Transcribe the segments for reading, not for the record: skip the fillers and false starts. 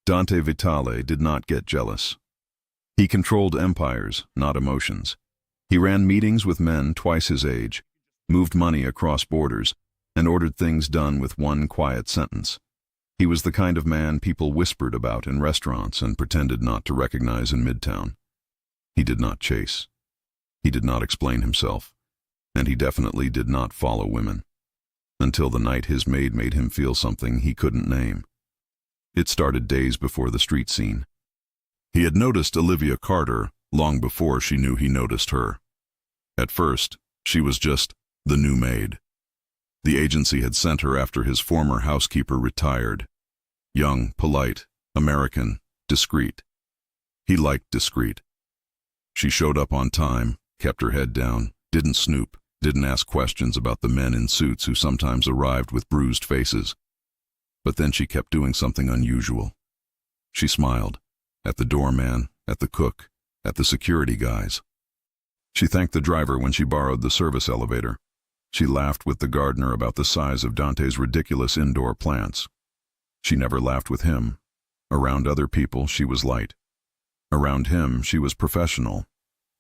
Dante Vitale did not get jealous. He controlled empires, not emotions. He ran meetings with men twice his age, moved money across borders, and ordered things done with one quiet sentence. He was the kind of man people whispered about in restaurants and pretended not to recognize in Midtown. He did not chase. He did not explain himself. And he definitely did not follow women. Until the night his maid made him feel something he couldn't name. It started days before the street scene. He had noticed Olivia Carter long before she knew he noticed her. At first, she was just the new maid. The agency had sent her after his former housekeeper retired. Young, polite, American, discreet. He liked discreet. She showed up on time, kept her head down, didn't snoop, didn't ask questions about the men in suits who sometimes arrived with bruised faces. But then she kept doing something unusual. She smiled. At the doorman, at the cook, at the security guys. She thanked the driver when she borrowed the service elevator. She laughed with the gardener about the size of Dante's ridiculous indoor plants. She never laughed with him. Around other people, she was light. Around him, she was professional.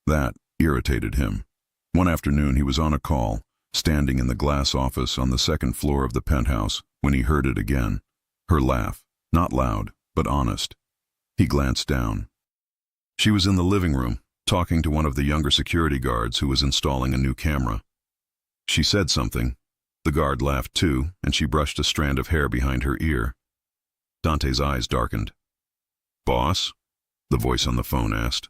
That irritated him. One afternoon, he was on a call, standing in the glass office on the second floor of the penthouse, when he heard it again. Her laugh, not loud, but honest. He glanced down. She was in the living room, talking to one of the younger security guards who was installing a new camera. She said something. The guard laughed too, and she brushed a strand of hair behind her ear. Dante's eyes darkened. "Boss?" the voice on the phone asked.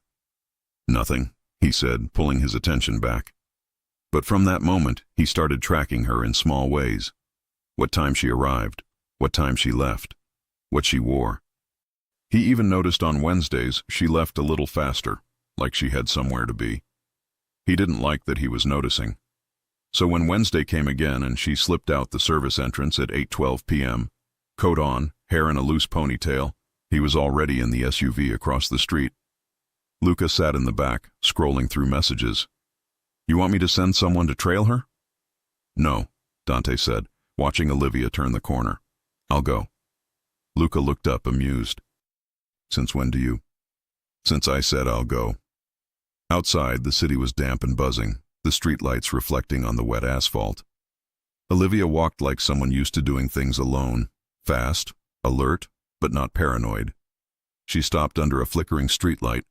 "Nothing," he said, pulling his attention back. But from that moment, he started tracking her in small ways. What time she arrived, what time she left, what she wore. He even noticed on Wednesdays she left a little faster, like she had somewhere to be. He didn't like that he was noticing. So when Wednesday came again and she slipped out the service entrance at 8:12 p.m., coat on, hair in a loose ponytail, he was already in the SUV across the street. Luca sat in the back, scrolling through messages. "You want me to send someone to trail her?" "No," Dante said, watching Olivia turn the corner. "I'll go." Luca looked up, amused. "Since when do you?" "Since I said I'll go." Outside, the city was damp and buzzing, the streetlights reflecting on the wet asphalt. Olivia walked like someone used to doing things alone, fast, alert, but not paranoid. She stopped under a flickering streetlight,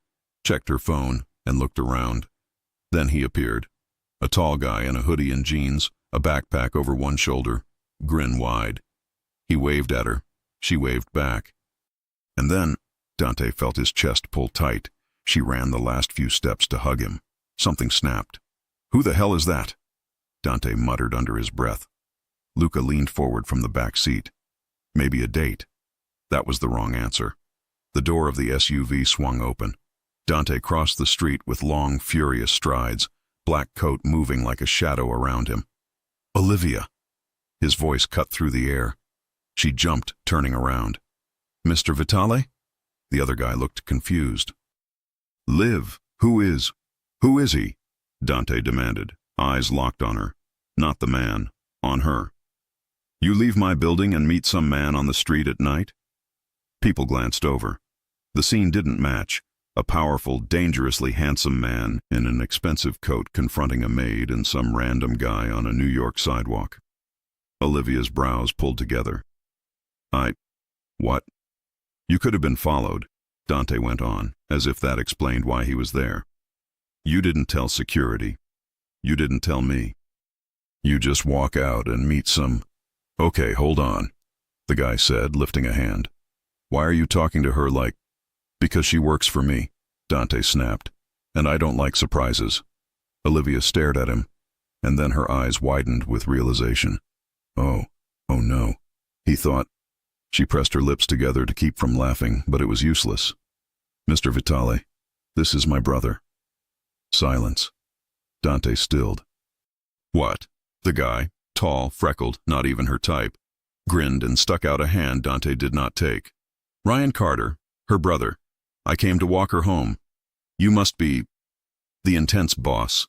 checked her phone, and looked around. Then he appeared. A tall guy in a hoodie and jeans, a backpack over one shoulder, grin wide. He waved at her. She waved back. And then, Dante felt his chest pull tight. She ran the last few steps to hug him. Something snapped. "Who the hell is that?" Dante muttered under his breath. Luca leaned forward from the back seat. Maybe a date. That was the wrong answer. The door of the SUV swung open. Dante crossed the street with long, furious strides, black coat moving like a shadow around him. "Olivia!" His voice cut through the air. She jumped, turning around. "Mr. Vitale?" The other guy looked confused. "Liv, who is he?" Dante demanded, eyes locked on her. Not the man, on her. "You leave my building and meet some man on the street at night?" People glanced over. The scene didn't match. A powerful, dangerously handsome man in an expensive coat confronting a maid and some random guy on a New York sidewalk. Olivia's brows pulled together. What? "You could have been followed," Dante went on, as if that explained why he was there. "You didn't tell security. You didn't tell me. You just walk out and meet some—" "Okay, hold on," the guy said, lifting a hand. "Why are you talking to her like—" "Because she works for me," Dante snapped, "and I don't like surprises." Olivia stared at him, and then her eyes widened with realization. Oh no, he thought. She pressed her lips together to keep from laughing, but it was useless. "Mr. Vitale, this is my brother." Silence. Dante stilled. "What?" The guy, tall, freckled, not even her type, grinned and stuck out a hand Dante did not take. "Ryan Carter, her brother. I came to walk her home. You must be the intense boss."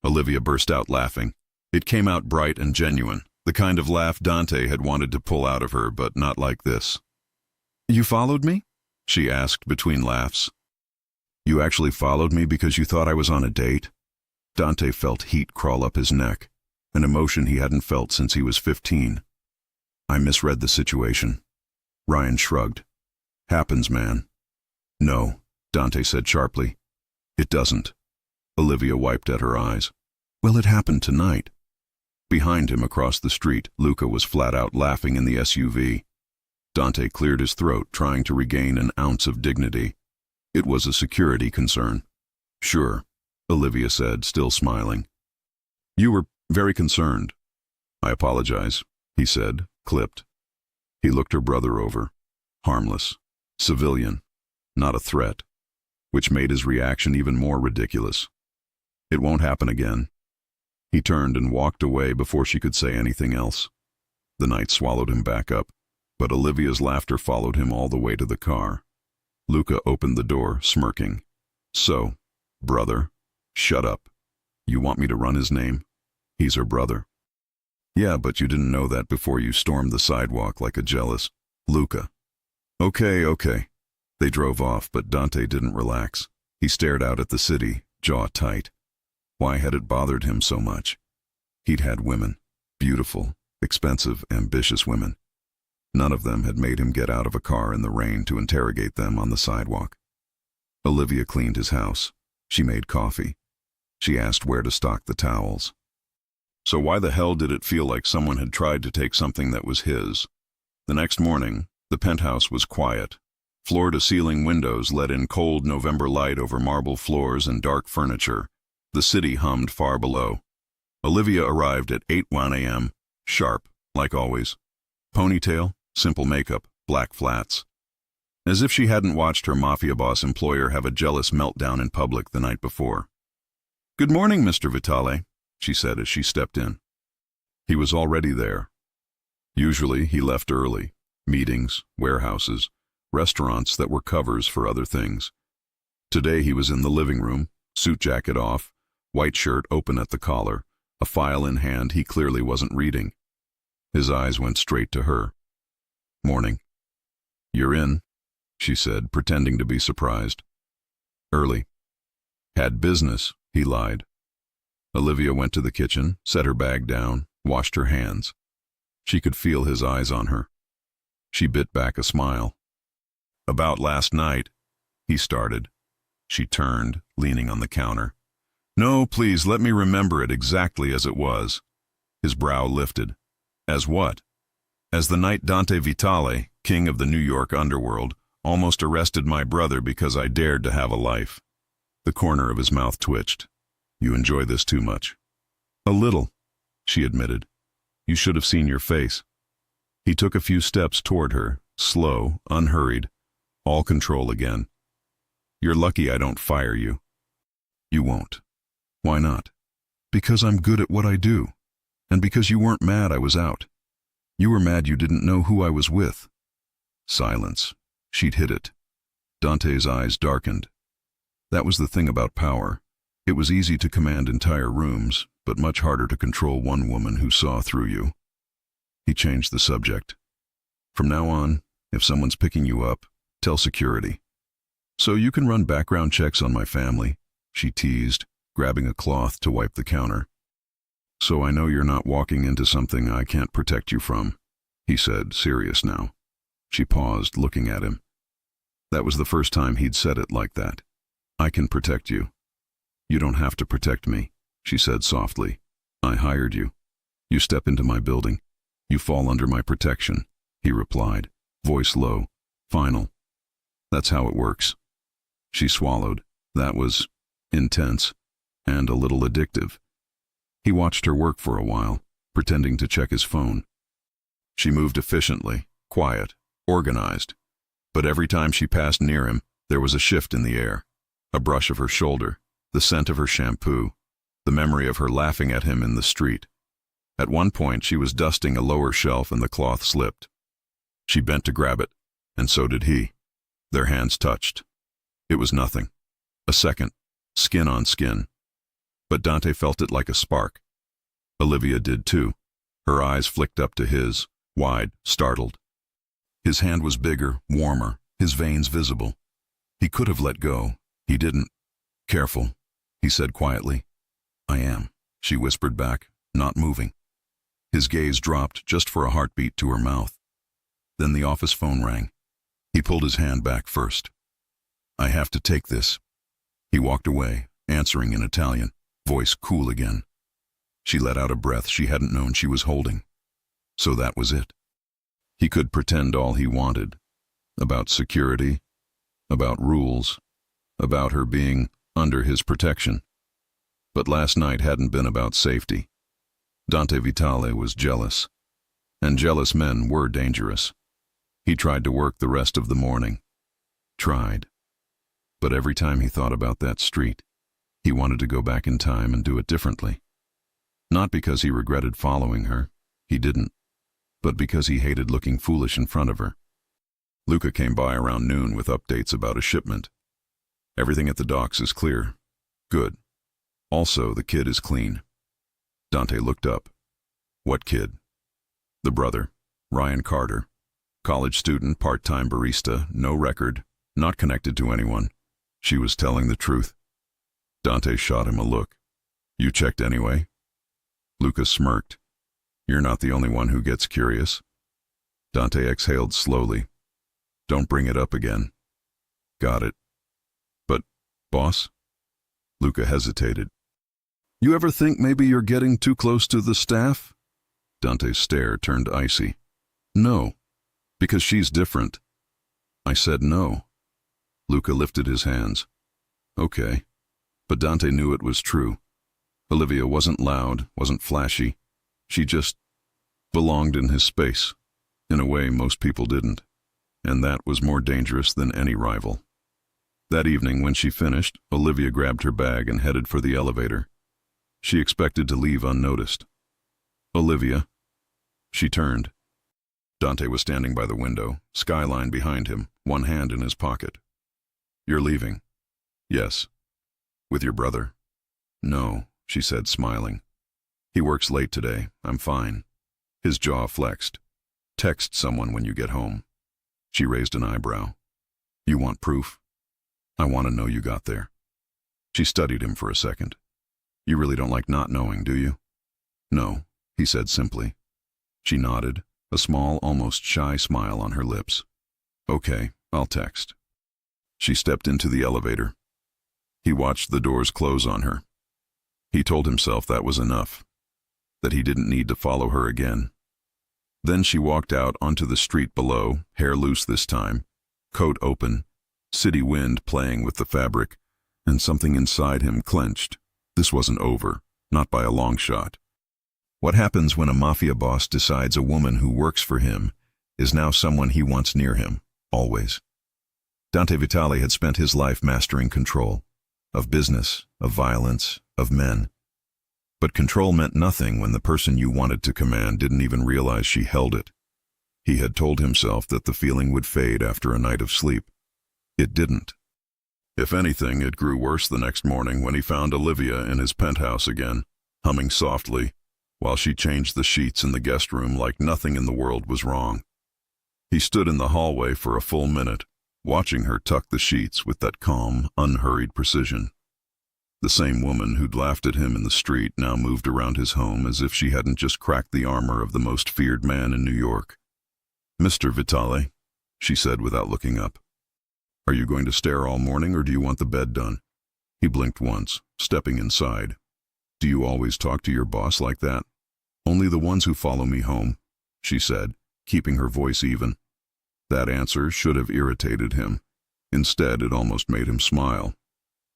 Olivia burst out laughing. It came out bright and genuine, the kind of laugh Dante had wanted to pull out of her, but not like this. You followed me? She asked between laughs. You actually followed me because you thought I was on a date? Dante felt heat crawl up his neck, an emotion he hadn't felt since he was 15. I misread the situation. Ryan shrugged. Happens, man. No, Dante said sharply. It doesn't. Olivia wiped at her eyes. Well, it happened tonight. Behind him across the street, Luca was flat out laughing in the SUV. Dante cleared his throat, trying to regain an ounce of dignity. It was a security concern. Sure, Olivia said, still smiling. You were very concerned. I apologize, he said, clipped. He looked her brother over. Harmless. Civilian. Not a threat. Which made his reaction even more ridiculous. It won't happen again. He turned and walked away before she could say anything else. The night swallowed him back up, but Olivia's laughter followed him all the way to the car. Luca opened the door, smirking. So, brother, shut up. You want me to run his name? He's her brother. Yeah, but you didn't know that before you stormed the sidewalk like a jealous Luca. Okay. They drove off, but Dante didn't relax. He stared out at the city, jaw tight. Why had it bothered him so much? He'd had women, beautiful, expensive, ambitious women. None of them had made him get out of a car in the rain to interrogate them on the sidewalk. Olivia cleaned his house. She made coffee. She asked where to stock the towels. So why the hell did it feel like someone had tried to take something that was his? The next morning, the penthouse was quiet. Floor-to-ceiling windows let in cold November light over marble floors and dark furniture. The city hummed far below. Olivia arrived at 8:01 a.m., sharp, like always. Ponytail, simple makeup, black flats. As if she hadn't watched her Mafia boss employer have a jealous meltdown in public the night before. Good morning, Mr. Vitale, she said as she stepped in. He was already there. Usually he left early. Meetings, warehouses, restaurants that were covers for other things. Today he was in the living room, suit jacket off, white shirt open at the collar, a file in hand he clearly wasn't reading. His eyes went straight to her. Morning. You're in, she said, pretending to be surprised. Early. Had business, he lied. Olivia went to the kitchen, set her bag down, washed her hands. She could feel his eyes on her. She bit back a smile. About last night, he started. She turned, leaning on the counter. No, please, let me remember it exactly as it was. His brow lifted. As what? As the night Dante Vitale, king of the New York underworld, almost arrested my brother because I dared to have a life. The corner of his mouth twitched. You enjoy this too much. A little, she admitted. You should have seen your face. He took a few steps toward her, slow, unhurried, all control again. You're lucky I don't fire you. You won't. Why not? Because I'm good at what I do. And because you weren't mad I was out. You were mad you didn't know who I was with. Silence. She'd hit it. Dante's eyes darkened. That was the thing about power. It was easy to command entire rooms, but much harder to control one woman who saw through you. He changed the subject. From now on, if someone's picking you up, tell security. So you can run background checks on my family, she teased, grabbing a cloth to wipe the counter. So I know you're not walking into something I can't protect you from, he said, serious now. She paused, looking at him. That was the first time he'd said it like that. I can protect you. You don't have to protect me, she said softly. I hired you. You step into my building. You fall under my protection, he replied, voice low, final. That's how it works. She swallowed. That was intense and a little addictive. He watched her work for a while, pretending to check his phone. She moved efficiently, quiet, organized. But every time she passed near him, there was a shift in the air. A brush of her shoulder, the scent of her shampoo, the memory of her laughing at him in the street. At one point, she was dusting a lower shelf and the cloth slipped. She bent to grab it, and so did he. Their hands touched. It was nothing. A second, skin on skin. But Dante felt it like a spark. Olivia did too. Her eyes flicked up to his, wide, startled. His hand was bigger, warmer, his veins visible. He could have let go. He didn't. Careful, he said quietly. I am, she whispered back, not moving. His gaze dropped just for a heartbeat to her mouth. Then the office phone rang. He pulled his hand back first. I have to take this. He walked away, answering in Italian, voice cool again. She let out a breath she hadn't known she was holding. So that was it. He could pretend all he wanted. About security, about rules, about her being under his protection. But last night hadn't been about safety. Dante Vitale was jealous. And jealous men were dangerous. He tried to work the rest of the morning. Tried. But every time he thought about that street, he wanted to go back in time and do it differently. Not because he regretted following her, he didn't, but because he hated looking foolish in front of her. Luca came by around noon with updates about a shipment. Everything at the docks is clear. Good. Also, the kid is clean. Dante looked up. What kid? The brother, Ryan Carter. College student, part-time barista, no record, not connected to anyone. She was telling the truth. Dante shot him a look. You checked anyway? Luca smirked. You're not the only one who gets curious. Dante exhaled slowly. Don't bring it up again. Got it. But, boss? Luca hesitated. You ever think maybe you're getting too close to the staff? Dante's stare turned icy. No, because she's different. I said no. Luca lifted his hands. Okay. But Dante knew it was true. Olivia wasn't loud, wasn't flashy. She just belonged in his space, in a way most people didn't. And that was more dangerous than any rival. That evening, when she finished, Olivia grabbed her bag and headed for the elevator. She expected to leave unnoticed. Olivia. She turned. Dante was standing by the window, skyline behind him, one hand in his pocket. You're leaving? Yes. With your brother? No, she said, smiling. He works late today. I'm fine. His jaw flexed. Text someone when you get home. She raised an eyebrow. You want proof? I want to know you got there. She studied him for a second. You really don't like not knowing, do you? No, he said simply. She nodded, a small, almost shy smile on her lips. Okay, I'll text. She stepped into the elevator. He watched the doors close on her. He told himself that was enough, that he didn't need to follow her again. Then she walked out onto the street below, hair loose this time, coat open, city wind playing with the fabric, and something inside him clenched. This wasn't over, not by a long shot. What happens when a mafia boss decides a woman who works for him is now someone he wants near him, always? Dante Vitale had spent his life mastering control, of business, of violence, of men. But control meant nothing when the person you wanted to command didn't even realize she held it. He had told himself that the feeling would fade after a night of sleep. It didn't. If anything, it grew worse the next morning when he found Olivia in his penthouse again, humming softly, while she changed the sheets in the guest room like nothing in the world was wrong. He stood in the hallway for a full minute, watching her tuck the sheets with that calm, unhurried precision. The same woman who'd laughed at him in the street now moved around his home as if she hadn't just cracked the armor of the most feared man in New York. Mr. Vitale, she said without looking up. Are you going to stare all morning or do you want the bed done? He blinked once, stepping inside. Do you always talk to your boss like that? Only the ones who follow me home, she said, keeping her voice even. That answer should have irritated him. Instead, it almost made him smile.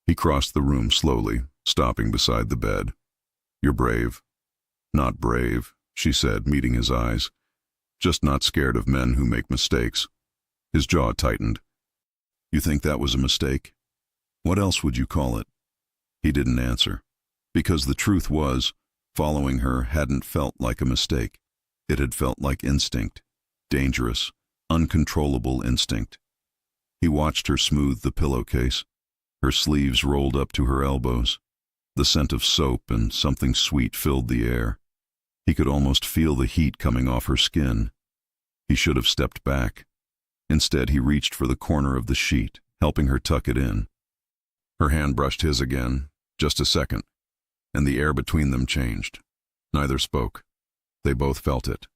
He crossed the room slowly, stopping beside the bed. You're brave. Not brave, she said, meeting his eyes. Just not scared of men who make mistakes. His jaw tightened. You think that was a mistake? What else would you call it? He didn't answer. Because the truth was, following her hadn't felt like a mistake. It had felt like instinct. Dangerous, uncontrollable instinct. He watched her smooth the pillowcase. Her sleeves rolled up to her elbows. The scent of soap and something sweet filled the air. He could almost feel the heat coming off her skin. He should have stepped back, Instead, he reached for the corner of the sheet, helping her tuck it in. Her hand brushed his again, just a second, and the air between them changed. Neither spoke. They both felt it.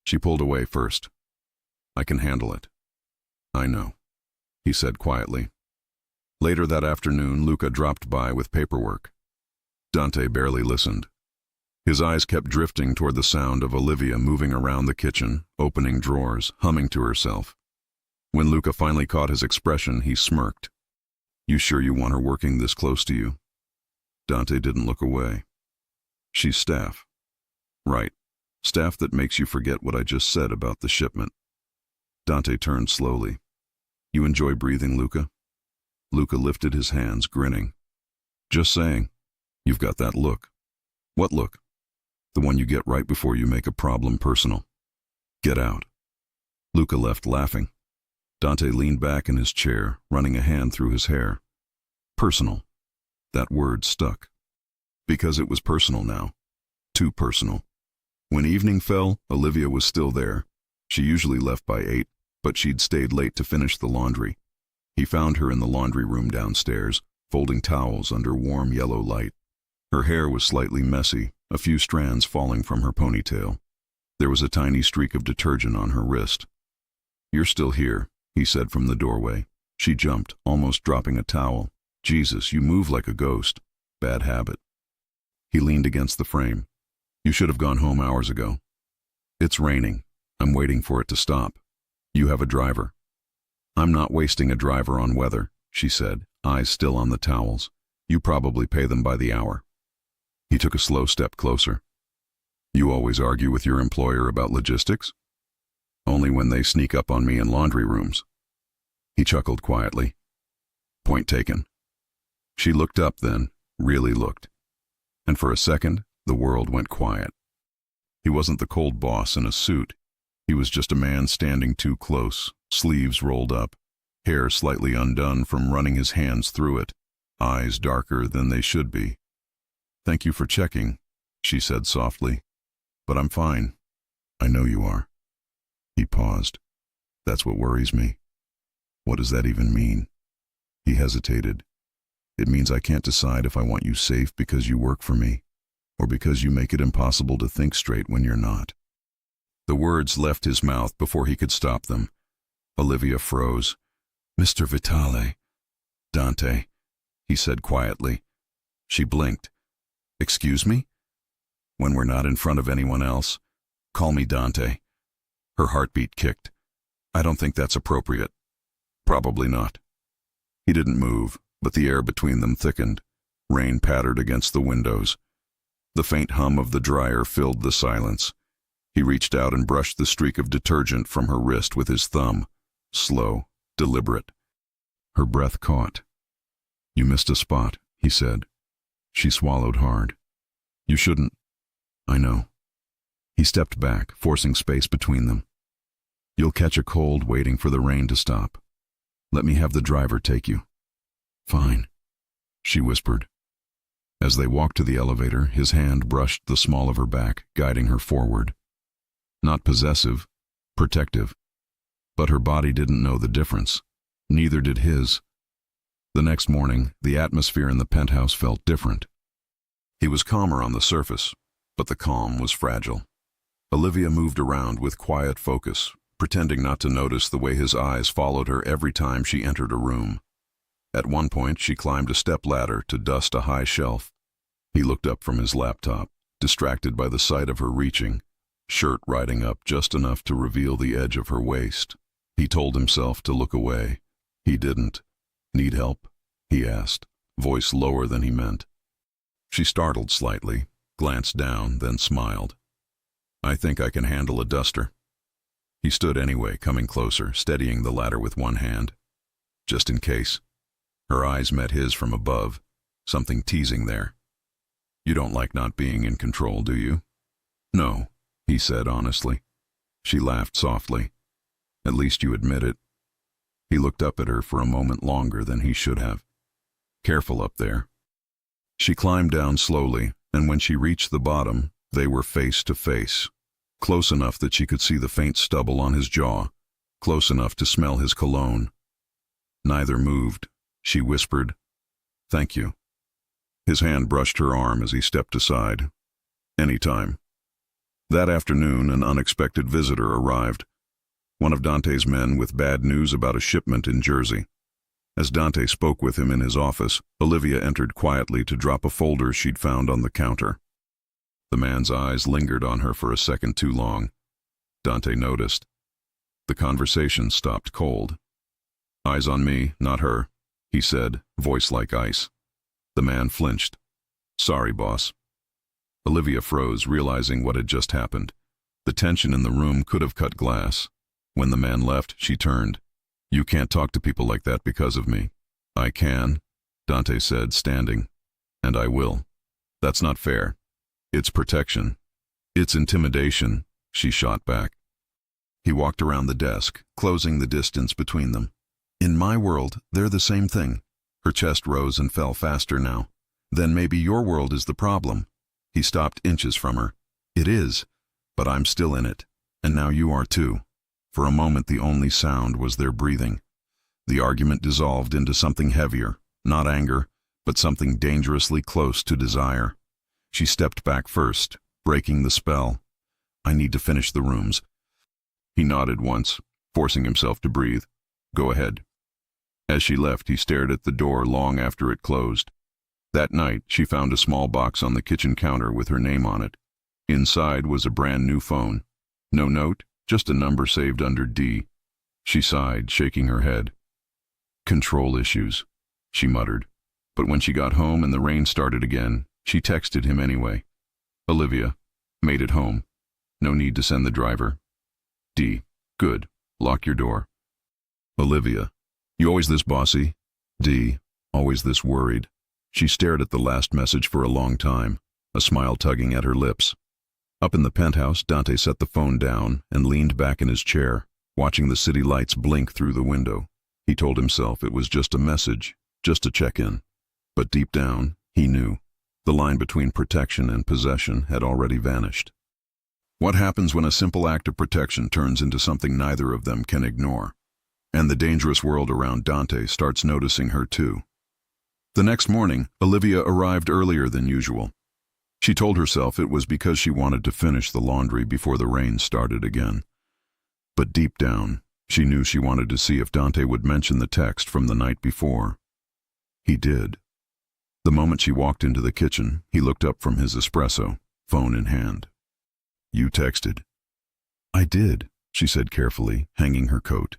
She pulled away first. "I can handle it." "I know," he said quietly. Later that afternoon, Luca dropped by with paperwork. Dante barely listened. His eyes kept drifting toward the sound of Olivia moving around the kitchen, opening drawers, humming to herself. When Luca finally caught his expression, he smirked. "You sure you want her working this close to you?" Dante didn't look away. "She's staff." "Right. Staff that makes you forget what I just said about the shipment." Dante turned slowly. "You enjoy breathing, Luca?" Luca lifted his hands, grinning. "Just saying. You've got that look." "What look?" "The one you get right before you make a problem personal." "Get out." Luca left laughing. Dante leaned back in his chair, running a hand through his hair. Personal. That word stuck. Because it was personal now. Too personal. When evening fell, Olivia was still there. She usually left by 8, but she'd stayed late to finish the laundry. He found her in the laundry room downstairs, folding towels under warm yellow light. Her hair was slightly messy, a few strands falling from her ponytail. There was a tiny streak of detergent on her wrist. "You're still here," he said from the doorway. She jumped, almost dropping a towel. "Jesus, you move like a ghost. Bad habit." He leaned against the frame. "You should have gone home hours ago." "It's raining. I'm waiting for it to stop. You have a driver." "I'm not wasting a driver on weather," she said, eyes still on the towels. "You probably pay them by the hour." He took a slow step closer. "You always argue with your employer about logistics?" "Only when they sneak up on me in laundry rooms." He chuckled quietly. "Point taken." She looked up then, really looked. And for a second, the world went quiet. He wasn't the cold boss in a suit. He was just a man standing too close, sleeves rolled up, hair slightly undone from running his hands through it, eyes darker than they should be. "Thank you for checking," she said softly. "But I'm fine." "I know you are." He paused. "That's what worries me." "What does that even mean?" He hesitated. "It means I can't decide if I want you safe because you work for me, or because you make it impossible to think straight when you're not." The words left his mouth before he could stop them. Olivia froze. "Mr. Vitale." "Dante," he said quietly. She blinked. "Excuse me?" "When we're not in front of anyone else, call me Dante." Her heartbeat kicked. "I don't think that's appropriate." "Probably not." He didn't move, but the air between them thickened. Rain pattered against the windows. The faint hum of the dryer filled the silence. He reached out and brushed the streak of detergent from her wrist with his thumb. Slow, deliberate. Her breath caught. "You missed a spot," he said. She swallowed hard. "You shouldn't." "I know." He stepped back, forcing space between them. "You'll catch a cold waiting for the rain to stop. Let me have the driver take you." "Fine," she whispered. As they walked to the elevator, his hand brushed the small of her back, guiding her forward. Not possessive, protective. But her body didn't know the difference. Neither did his. The next morning, the atmosphere in the penthouse felt different. He was calmer on the surface, but the calm was fragile. Olivia moved around with quiet focus, pretending not to notice the way his eyes followed her every time she entered a room. At one point, she climbed a stepladder to dust a high shelf. He looked up from his laptop, distracted by the sight of her reaching, shirt riding up just enough to reveal the edge of her waist. He told himself to look away. He didn't. "Need help?" he asked, voice lower than he meant. She startled slightly, glanced down, then smiled. "I think I can handle a duster." He stood anyway, coming closer, steadying the ladder with one hand. "Just in case." Her eyes met his from above, something teasing there. "You don't like not being in control, do you?" "No," he said honestly. She laughed softly. "At least you admit it." He looked up at her for a moment longer than he should have. "Careful up there." She climbed down slowly, and when she reached the bottom, they were face to face, close enough that she could see the faint stubble on his jaw, close enough to smell his cologne. Neither moved. She whispered, "Thank you." His hand brushed her arm as he stepped aside. "Anytime." That afternoon, an unexpected visitor arrived. One of Dante's men with bad news about a shipment in Jersey. As Dante spoke with him in his office, Olivia entered quietly to drop a folder she'd found on the counter. The man's eyes lingered on her for a second too long. Dante noticed. The conversation stopped cold. "Eyes on me, not her," he said, voice like ice. The man flinched. "Sorry, boss." Olivia froze, realizing what had just happened. The tension in the room could have cut glass. When the man left, she turned. "You can't talk to people like that because of me." "I can," Dante said, standing. "And I will. That's not fair. It's protection. It's intimidation," she shot back. He walked around the desk, closing the distance between them. "In my world, they're the same thing." Her chest rose and fell faster now. "Then maybe your world is the problem." He stopped inches from her. "It is, but I'm still in it, and now you are too." For a moment the only sound was their breathing. The argument dissolved into something heavier, not anger, but something dangerously close to desire. She stepped back first, breaking the spell. "I need to finish the rooms." He nodded once, forcing himself to breathe. "Go ahead." As she left, he stared at the door long after it closed. That night, she found a small box on the kitchen counter with her name on it. Inside was a brand new phone. No note, just a number saved under D. She sighed, shaking her head. "Control issues," she muttered. But when she got home and the rain started again, she texted him anyway. "Olivia, made it home. No need to send the driver. D. Good. Lock your door." Olivia, "You always this bossy?" D. Always this worried. She stared at the last message for a long time, a smile tugging at her lips. Up in the penthouse, Dante set the phone down and leaned back in his chair, watching the city lights blink through the window. He told himself it was just a message, just a check-in. But deep down, he knew. The line between protection and possession had already vanished. What happens when a simple act of protection turns into something neither of them can ignore? And the dangerous world around Dante starts noticing her too. The next morning, Olivia arrived earlier than usual. She told herself it was because she wanted to finish the laundry before the rain started again. But deep down, she knew she wanted to see if Dante would mention the text from the night before. He did. The moment she walked into the kitchen, he looked up from his espresso, phone in hand. "You texted." "I did," she said carefully, hanging her coat.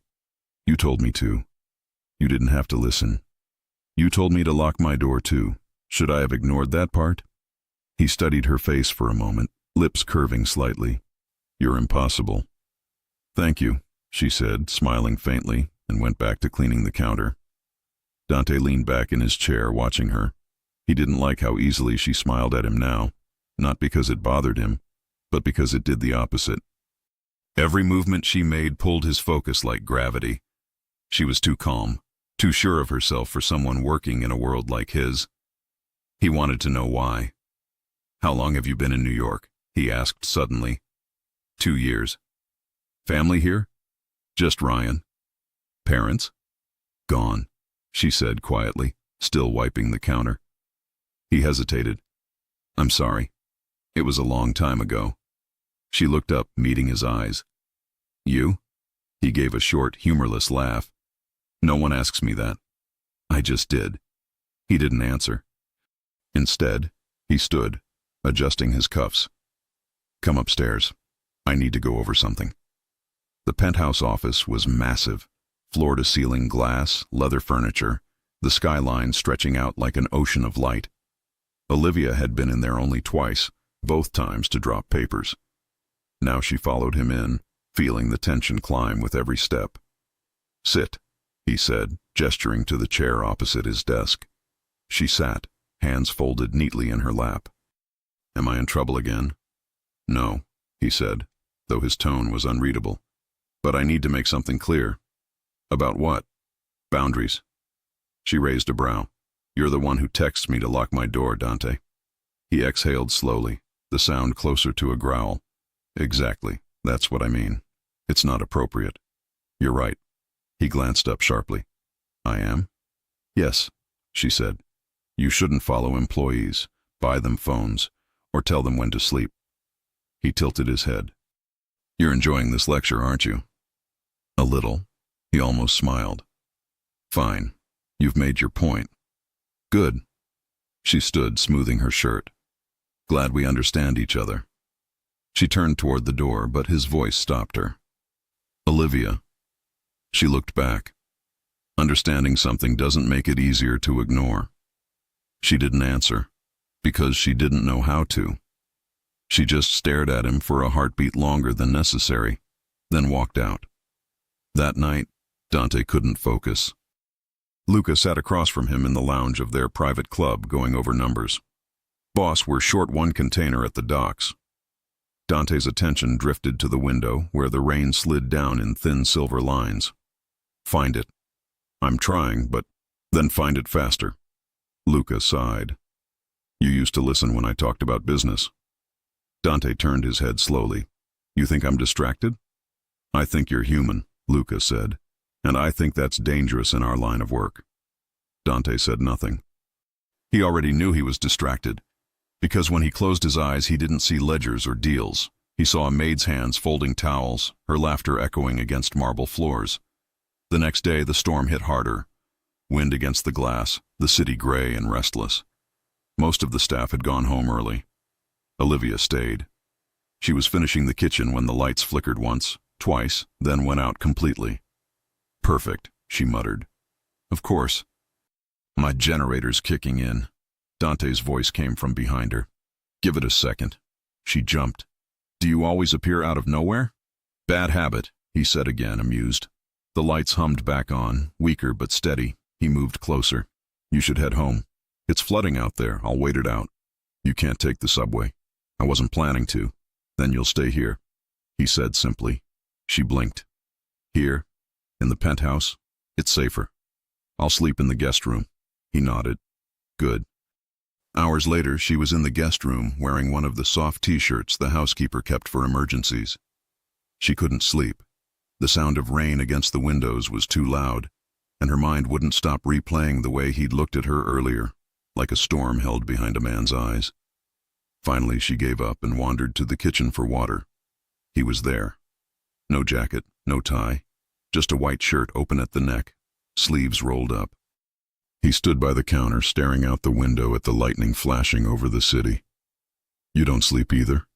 "You told me to. You didn't have to listen. You told me to lock my door too. Should I have ignored that part?" He studied her face for a moment, lips curving slightly. "You're impossible." "Thank you," she said, smiling faintly, and went back to cleaning the counter. Dante leaned back in his chair, watching her. He didn't like how easily she smiled at him now, not because it bothered him, but because it did the opposite. Every movement she made pulled his focus like gravity. She was too calm, too sure of herself for someone working in a world like his. He wanted to know why. "How long have you been in New York?" he asked suddenly. 2 years. "Family here?" "Just Ryan." "Parents?" "Gone," she said quietly, still wiping the counter. He hesitated. "I'm sorry. It was a long time ago." She looked up, meeting his eyes. "You?" He gave a short, humorless laugh. "No one asks me that." "I just did." He didn't answer. Instead, he stood, adjusting his cuffs. "Come upstairs. I need to go over something." The penthouse office was massive, floor-to-ceiling glass, leather furniture, the skyline stretching out like an ocean of light. Olivia had been in there only twice, both times to drop papers. Now she followed him in, feeling the tension climb with every step. "Sit," he said, gesturing to the chair opposite his desk. She sat, hands folded neatly in her lap. "Am I in trouble again?" "No," he said, though his tone was unreadable. "But I need to make something clear." "About what?" "Boundaries." She raised a brow. "You're the one who texts me to lock my door, Dante." He exhaled slowly, the sound closer to a growl. "Exactly. That's what I mean. It's not appropriate." You're right. He glanced up sharply. I am? Yes, she said. You shouldn't follow employees, buy them phones, or tell them when to sleep. He tilted his head. You're enjoying this lecture, aren't you? A little. He almost smiled. Fine. You've made your point. Good. She stood, smoothing her shirt. Glad we understand each other. She turned toward the door, but his voice stopped her. Olivia. She looked back. Understanding something doesn't make it easier to ignore. She didn't answer, because she didn't know how to. She just stared at him for a heartbeat longer than necessary, then walked out. That night, Dante couldn't focus. Luca sat across from him in the lounge of their private club, going over numbers. Boss were short one container at the docks. Dante's attention drifted to the window, where the rain slid down in thin silver lines. Find it. I'm trying, but then find it faster. Luca sighed. You used to listen when I talked about business. Dante turned his head slowly. You think I'm distracted? I think you're human, Luca said, and I think that's dangerous in our line of work. Dante said nothing. He already knew he was distracted, because when he closed his eyes he didn't see ledgers or deals. He saw a maid's hands folding towels, her laughter echoing against marble floors. The next day the storm hit harder. Wind against the glass, the city gray and restless. Most of the staff had gone home early. Olivia stayed. She was finishing the kitchen when the lights flickered once, twice, then went out completely. Perfect, she muttered. Of course. My generator's kicking in. Dante's voice came from behind her. Give it a second. She jumped. Do you always appear out of nowhere? Bad habit, he said again, amused. The lights hummed back on, weaker but steady. He moved closer. You should head home. It's flooding out there. I'll wait it out. You can't take the subway. I wasn't planning to. Then you'll stay here, he said simply. She blinked. Here, in the penthouse, it's safer. I'll sleep in the guest room. He nodded. Good. Hours later, she was in the guest room wearing one of the soft t-shirts the housekeeper kept for emergencies. She couldn't sleep. The sound of rain against the windows was too loud, and her mind wouldn't stop replaying the way he'd looked at her earlier, like a storm held behind a man's eyes. Finally, she gave up and wandered to the kitchen for water. He was there. No jacket, no tie, just a white shirt open at the neck, sleeves rolled up. He stood by the counter, staring out the window at the lightning flashing over the city. You don't sleep either?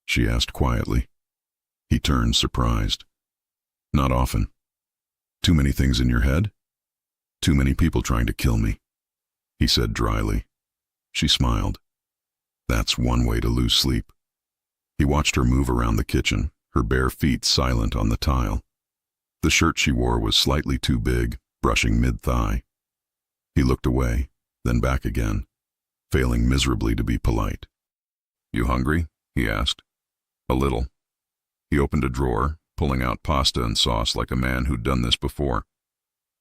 She asked quietly. He turned, surprised. Not often. Too many things in your head? Too many people trying to kill me, he said dryly. She smiled. That's one way to lose sleep. He watched her move around the kitchen, her bare feet silent on the tile. The shirt she wore was slightly too big, brushing mid-thigh. He looked away, then back again, failing miserably to be polite. You hungry? He asked. A little. He opened a drawer, pulling out pasta and sauce like a man who'd done this before.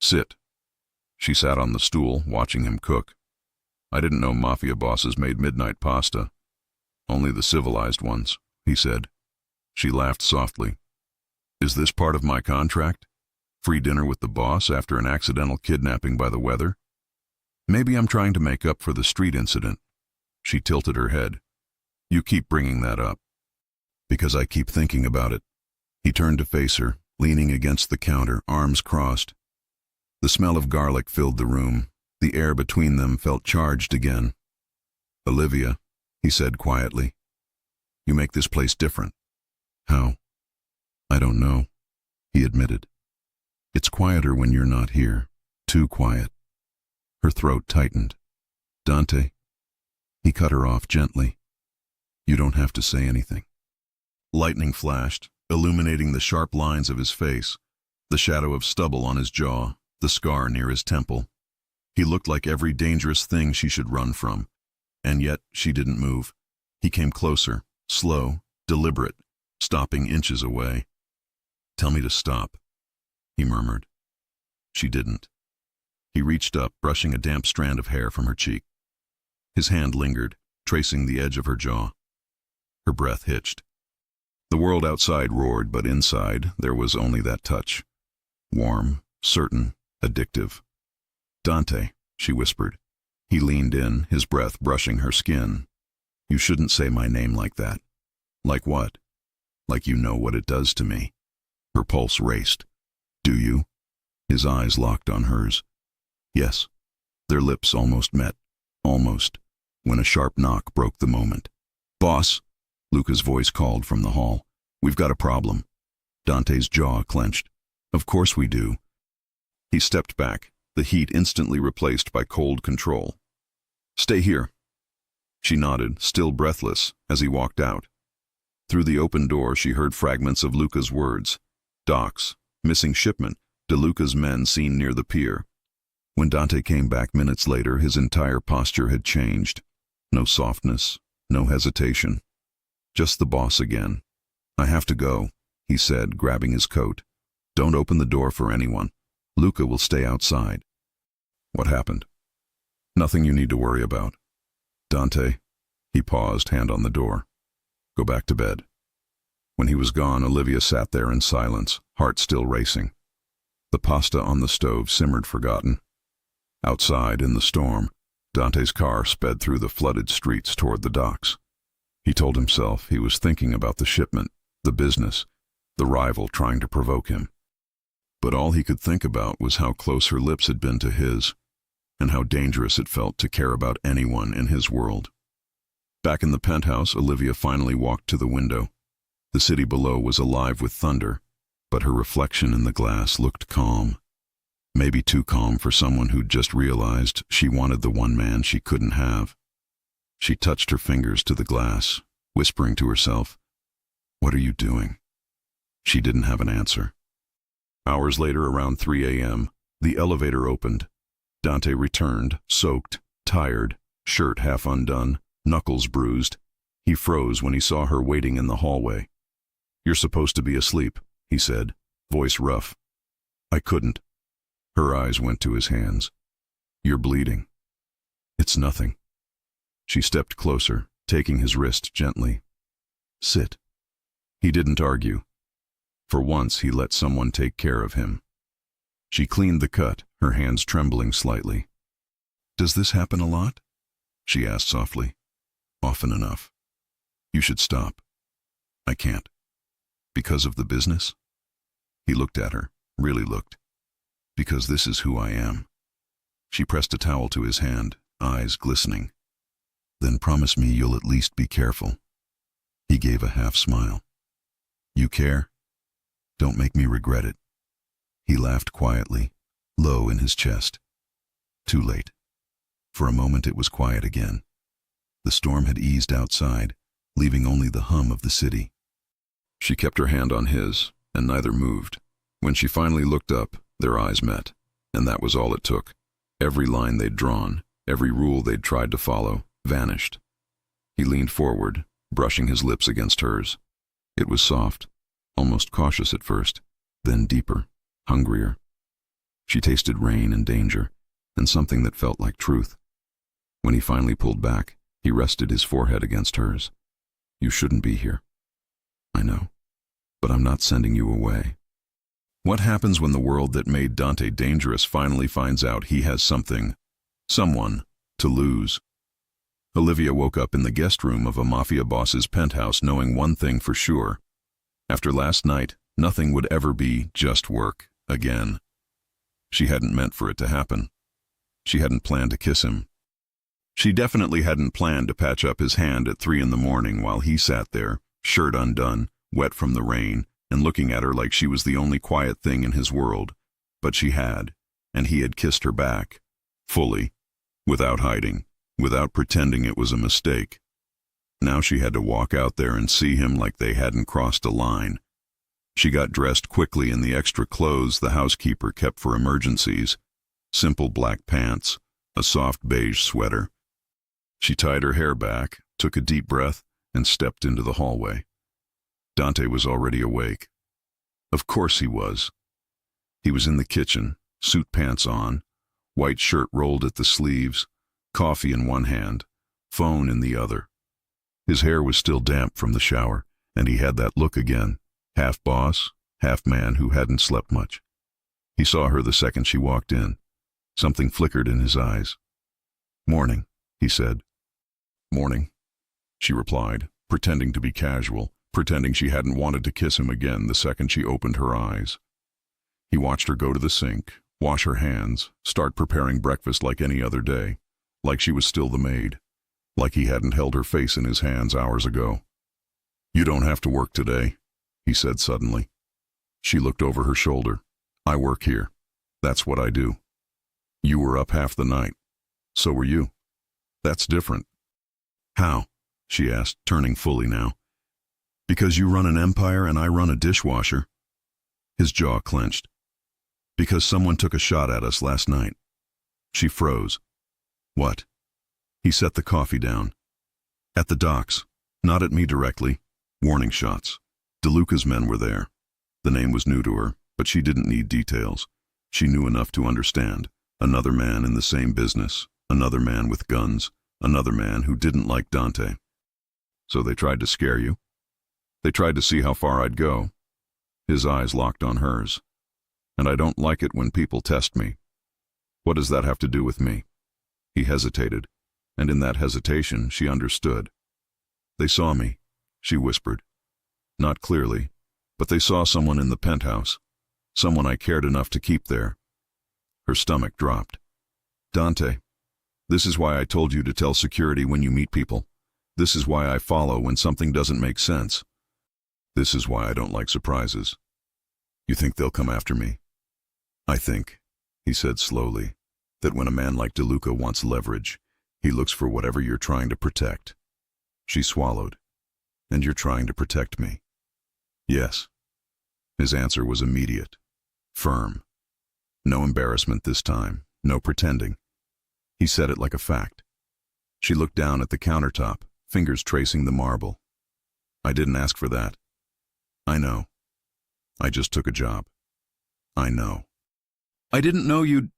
Sit. She sat on the stool, watching him cook. I didn't know Mafia bosses made midnight pasta. Only the civilized ones, he said. She laughed softly. Is this part of my contract? Free dinner with the boss after an accidental kidnapping by the weather? Maybe I'm trying to make up for the street incident. She tilted her head. You keep bringing that up. Because I keep thinking about it. He turned to face her, leaning against the counter, arms crossed. The smell of garlic filled the room. The air between them felt charged again. Olivia, he said quietly, you make this place different. How? I don't know, he admitted. It's quieter when you're not here. Too quiet. Her throat tightened. Dante? He cut her off gently. You don't have to say anything. Lightning flashed, illuminating the sharp lines of his face, the shadow of stubble on his jaw, the scar near his temple. He looked like every dangerous thing she should run from, and yet she didn't move. He came closer, slow, deliberate, stopping inches away. Tell me to stop, he murmured. She didn't. He reached up, brushing a damp strand of hair from her cheek. His hand lingered, tracing the edge of her jaw. Her breath hitched. The world outside roared, but inside there was only that touch, warm, certain, addictive. "Dante," she whispered. He leaned in, his breath brushing her skin. "You shouldn't say my name like that." "Like what?" "Like you know what it does to me." Her pulse raced. "Do you?" His eyes locked on hers. "Yes." Their lips almost met. Almost. When a sharp knock broke the moment. "Boss," Luca's voice called from the hall. "We've got a problem." Dante's jaw clenched. "Of course we do." He stepped back, the heat instantly replaced by cold control. "Stay here." She nodded, still breathless, as he walked out. Through the open door she heard fragments of Luca's words. Docks, missing shipment, DeLuca's men seen near the pier. When Dante came back minutes later, his entire posture had changed. No softness, no hesitation. Just the boss again. "I have to go," he said, grabbing his coat. "Don't open the door for anyone. Luca will stay outside." "What happened?" "Nothing you need to worry about." "Dante," he paused, hand on the door. "Go back to bed." When he was gone, Olivia sat there in silence, heart still racing. The pasta on the stove simmered forgotten. Outside, in the storm, Dante's car sped through the flooded streets toward the docks. He told himself he was thinking about the shipment, the business, the rival trying to provoke him. But all he could think about was how close her lips had been to his, and how dangerous it felt to care about anyone in his world. Back in the penthouse, Olivia finally walked to the window. The city below was alive with thunder, but her reflection in the glass looked calm. Maybe too calm for someone who'd just realized she wanted the one man she couldn't have. She touched her fingers to the glass, whispering to herself, "What are you doing?" She didn't have an answer. Hours later, around 3 a.m., the elevator opened. Dante returned, soaked, tired, shirt half undone, knuckles bruised. He froze when he saw her waiting in the hallway. "You're supposed to be asleep," he said, voice rough. "I couldn't." Her eyes went to his hands. "You're bleeding." "It's nothing." She stepped closer, taking his wrist gently. "Sit." He didn't argue. For once, he let someone take care of him. She cleaned the cut, her hands trembling slightly. "Does this happen a lot?" she asked softly. "Often enough." "You should stop." "I can't." "Because of the business?" He looked at her, really looked. "Because this is who I am." She pressed a towel to his hand, eyes glistening. "Then promise me you'll at least be careful." He gave a half smile. "You care? Don't make me regret it." He laughed quietly, low in his chest. Too late. For a moment it was quiet again. The storm had eased outside, leaving only the hum of the city. She kept her hand on his, and neither moved. When she finally looked up, their eyes met, and that was all it took. Every line they'd drawn, every rule they'd tried to follow, vanished. He leaned forward, brushing his lips against hers. It was soft, almost cautious at first, then deeper, hungrier. She tasted rain and danger, and something that felt like truth. When he finally pulled back, he rested his forehead against hers. "You shouldn't be here." "I know, but I'm not sending you away." What happens when the world that made Dante dangerous finally finds out he has someone, to lose? Olivia woke up in the guest room of a Mafia boss's penthouse knowing one thing for sure. After last night, nothing would ever be just work again. She hadn't meant for it to happen. She hadn't planned to kiss him. She definitely hadn't planned to patch up his hand at 3 a.m. while he sat there, shirt undone, wet from the rain, and looking at her like she was the only quiet thing in his world. But she had, and he had kissed her back, fully, without hiding, without pretending it was a mistake. Now she had to walk out there and see him like they hadn't crossed a line. She got dressed quickly in the extra clothes the housekeeper kept for emergencies, simple black pants, a soft beige sweater. She tied her hair back, took a deep breath, and stepped into the hallway. Dante was already awake. Of course he was. He was in the kitchen, suit pants on, white shirt rolled at the sleeves, coffee in one hand, phone in the other. His hair was still damp from the shower, and he had that look again, half boss, half man who hadn't slept much. He saw her the second she walked in. Something flickered in his eyes. "Morning," he said. "Morning," she replied, pretending to be casual, pretending she hadn't wanted to kiss him again the second she opened her eyes. He watched her go to the sink, wash her hands, start preparing breakfast like any other day, like she was still the maid, like he hadn't held her face in his hands hours ago. "You don't have to work today," he said suddenly. She looked over her shoulder. "I work here. That's what I do." "You were up half the night. So were you. That's different." "How?" she asked, turning fully now. "Because you run an empire and I run a dishwasher." His jaw clenched. "Because someone took a shot at us last night." She froze. "What?" He set the coffee down. "At the docks. Not at me directly. Warning shots. DeLuca's men were there." The name was new to her, but she didn't need details. She knew enough to understand. Another man in the same business. Another man with guns. Another man who didn't like Dante. "So they tried to scare you?" "They tried to see how far I'd go." His eyes locked on hers. "And I don't like it when people test me." "What does that have to do with me?" He hesitated, and in that hesitation she understood. "They saw me," she whispered. "Not clearly, but they saw someone in the penthouse. Someone I cared enough to keep there." Her stomach dropped. "Dante, this is why I told you to tell security when you meet people. This is why I follow when something doesn't make sense. This is why I don't like surprises. You think they'll come after me?" "I think," he said slowly, "that when a man like DeLuca wants leverage, he looks for whatever you're trying to protect." She swallowed. "And you're trying to protect me?" "Yes." His answer was immediate, firm. No embarrassment this time, no pretending. He said it like a fact. She looked down at the countertop, fingers tracing the marble. "I didn't ask for that." "I know. I just took a job." "I know." "I didn't know you'd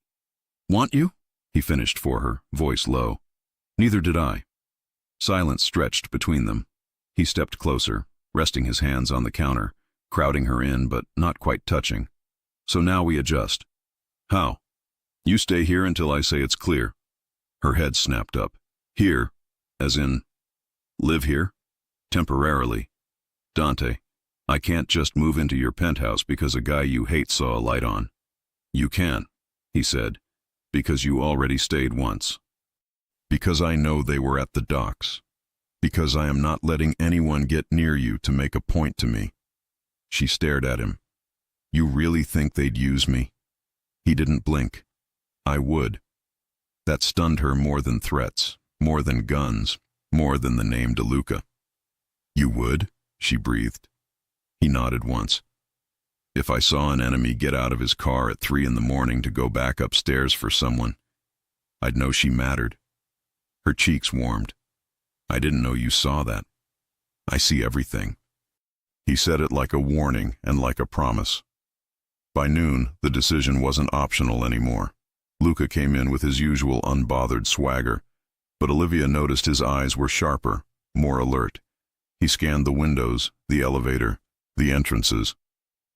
want you," he finished for her, voice low. "Neither did I." Silence stretched between them. He stepped closer, resting his hands on the counter, crowding her in but not quite touching. "So now we adjust." "How?" "You stay here until I say it's clear." Her head snapped up. "Here, as in, live here? Temporarily. Dante, I can't just move into your penthouse because a guy you hate saw a light on." "You can," he said, "because you already stayed once. Because I know they were at the docks. Because I am not letting anyone get near you to make a point to me." She stared at him. "You really think they'd use me?" He didn't blink. "I would." That stunned her more than threats, more than guns, more than the name DeLuca. "You would?" she breathed. He nodded once. "If I saw an enemy get out of his car at 3 a.m. to go back upstairs for someone, I'd know she mattered." Her cheeks warmed. "I didn't know you saw that." "I see everything." He said it like a warning and like a promise. By noon, the decision wasn't optional anymore. Luca came in with his usual unbothered swagger, but Olivia noticed his eyes were sharper, more alert. He scanned the windows, the elevator, the entrances.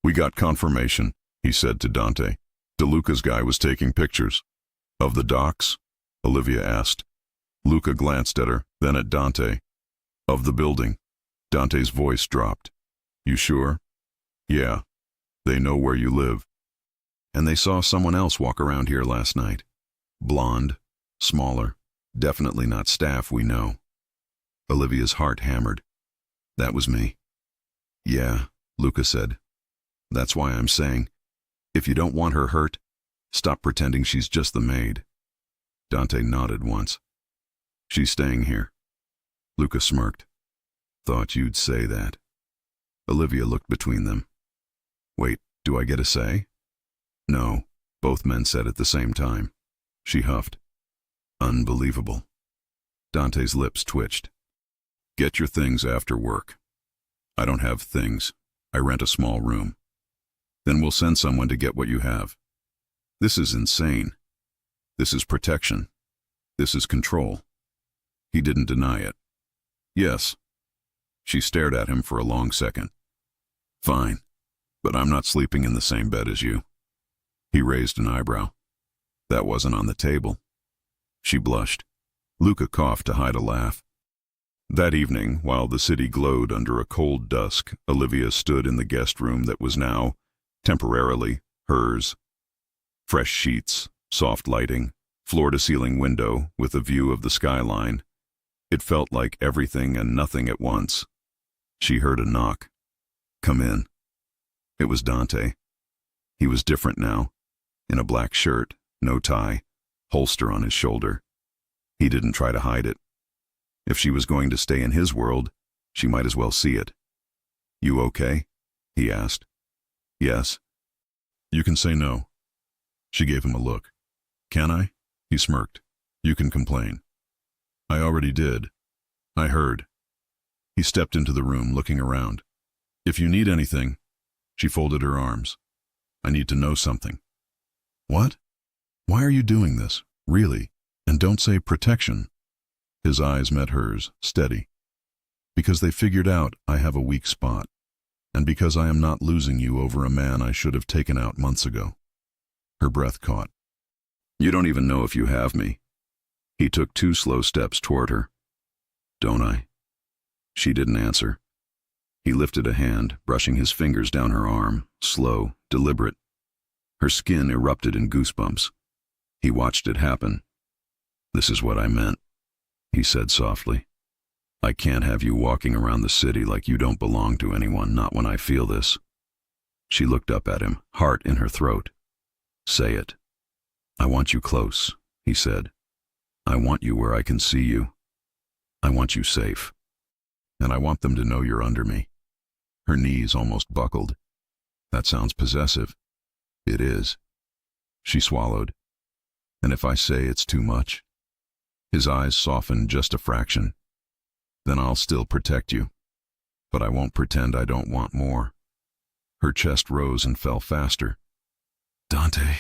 "We got confirmation," he said to Dante. "DeLuca's guy was taking pictures." "Of the docks?" Olivia asked. Luca glanced at her, then at Dante. "Of the building." Dante's voice dropped. "You sure?" "Yeah. They know where you live." "And they saw someone else walk around here last night. Blonde, smaller, definitely not staff we know." Olivia's heart hammered. "That was me." "Yeah," Luca said. "That's why I'm saying, if you don't want her hurt, stop pretending she's just the maid." Dante nodded once. "She's staying here." Luca smirked. "Thought you'd say that." Olivia looked between them. "Wait, do I get a say?" "No," both men said at the same time. She huffed. "Unbelievable." Dante's lips twitched. "Get your things after work." "I don't have things. I rent a small room." "Then we'll send someone to get what you have." "This is insane. This is protection. This is control." He didn't deny it. "Yes." She stared at him for a long second. "Fine, but I'm not sleeping in the same bed as you." He raised an eyebrow. That wasn't on the table. She blushed. Luca coughed to hide a laugh. That evening, while the city glowed under a cold dusk, Olivia stood in the guest room that was now, temporarily, hers. Fresh sheets, soft lighting, floor-to-ceiling window with a view of the skyline. It felt like everything and nothing at once. She heard a knock. "Come in." It was Dante. He was different now. In a black shirt, no tie, holster on his shoulder. He didn't try to hide it. If she was going to stay in his world, she might as well see it. "You okay?" he asked. "Yes." "You can say no." She gave him a look. "Can I?" He smirked. "You can complain." "I already did. I heard." He stepped into the room, looking around. "If you need anything." She folded her arms. "I need to know something." "What? Why are you doing this? Really? And don't say protection." His eyes met hers, steady. "Because they figured out I have a weak spot, and because I am not losing you over a man I should have taken out months ago." Her breath caught. "You don't even know if you have me." He took 2 slow steps toward her. "Don't I?" She didn't answer. He lifted a hand, brushing his fingers down her arm, slow, deliberate. Her skin erupted in goosebumps. He watched it happen. "This is what I meant," he said softly. "I can't have you walking around the city like you don't belong to anyone, not when I feel this." She looked up at him, heart in her throat. "Say it." "I want you close," he said. "I want you where I can see you. I want you safe. And I want them to know you're under me." Her knees almost buckled. "That sounds possessive." "It is." She swallowed. "And if I say it's too much?" His eyes softened just a fraction. "Then I'll still protect you. But I won't pretend I don't want more." Her chest rose and fell faster. "Dante."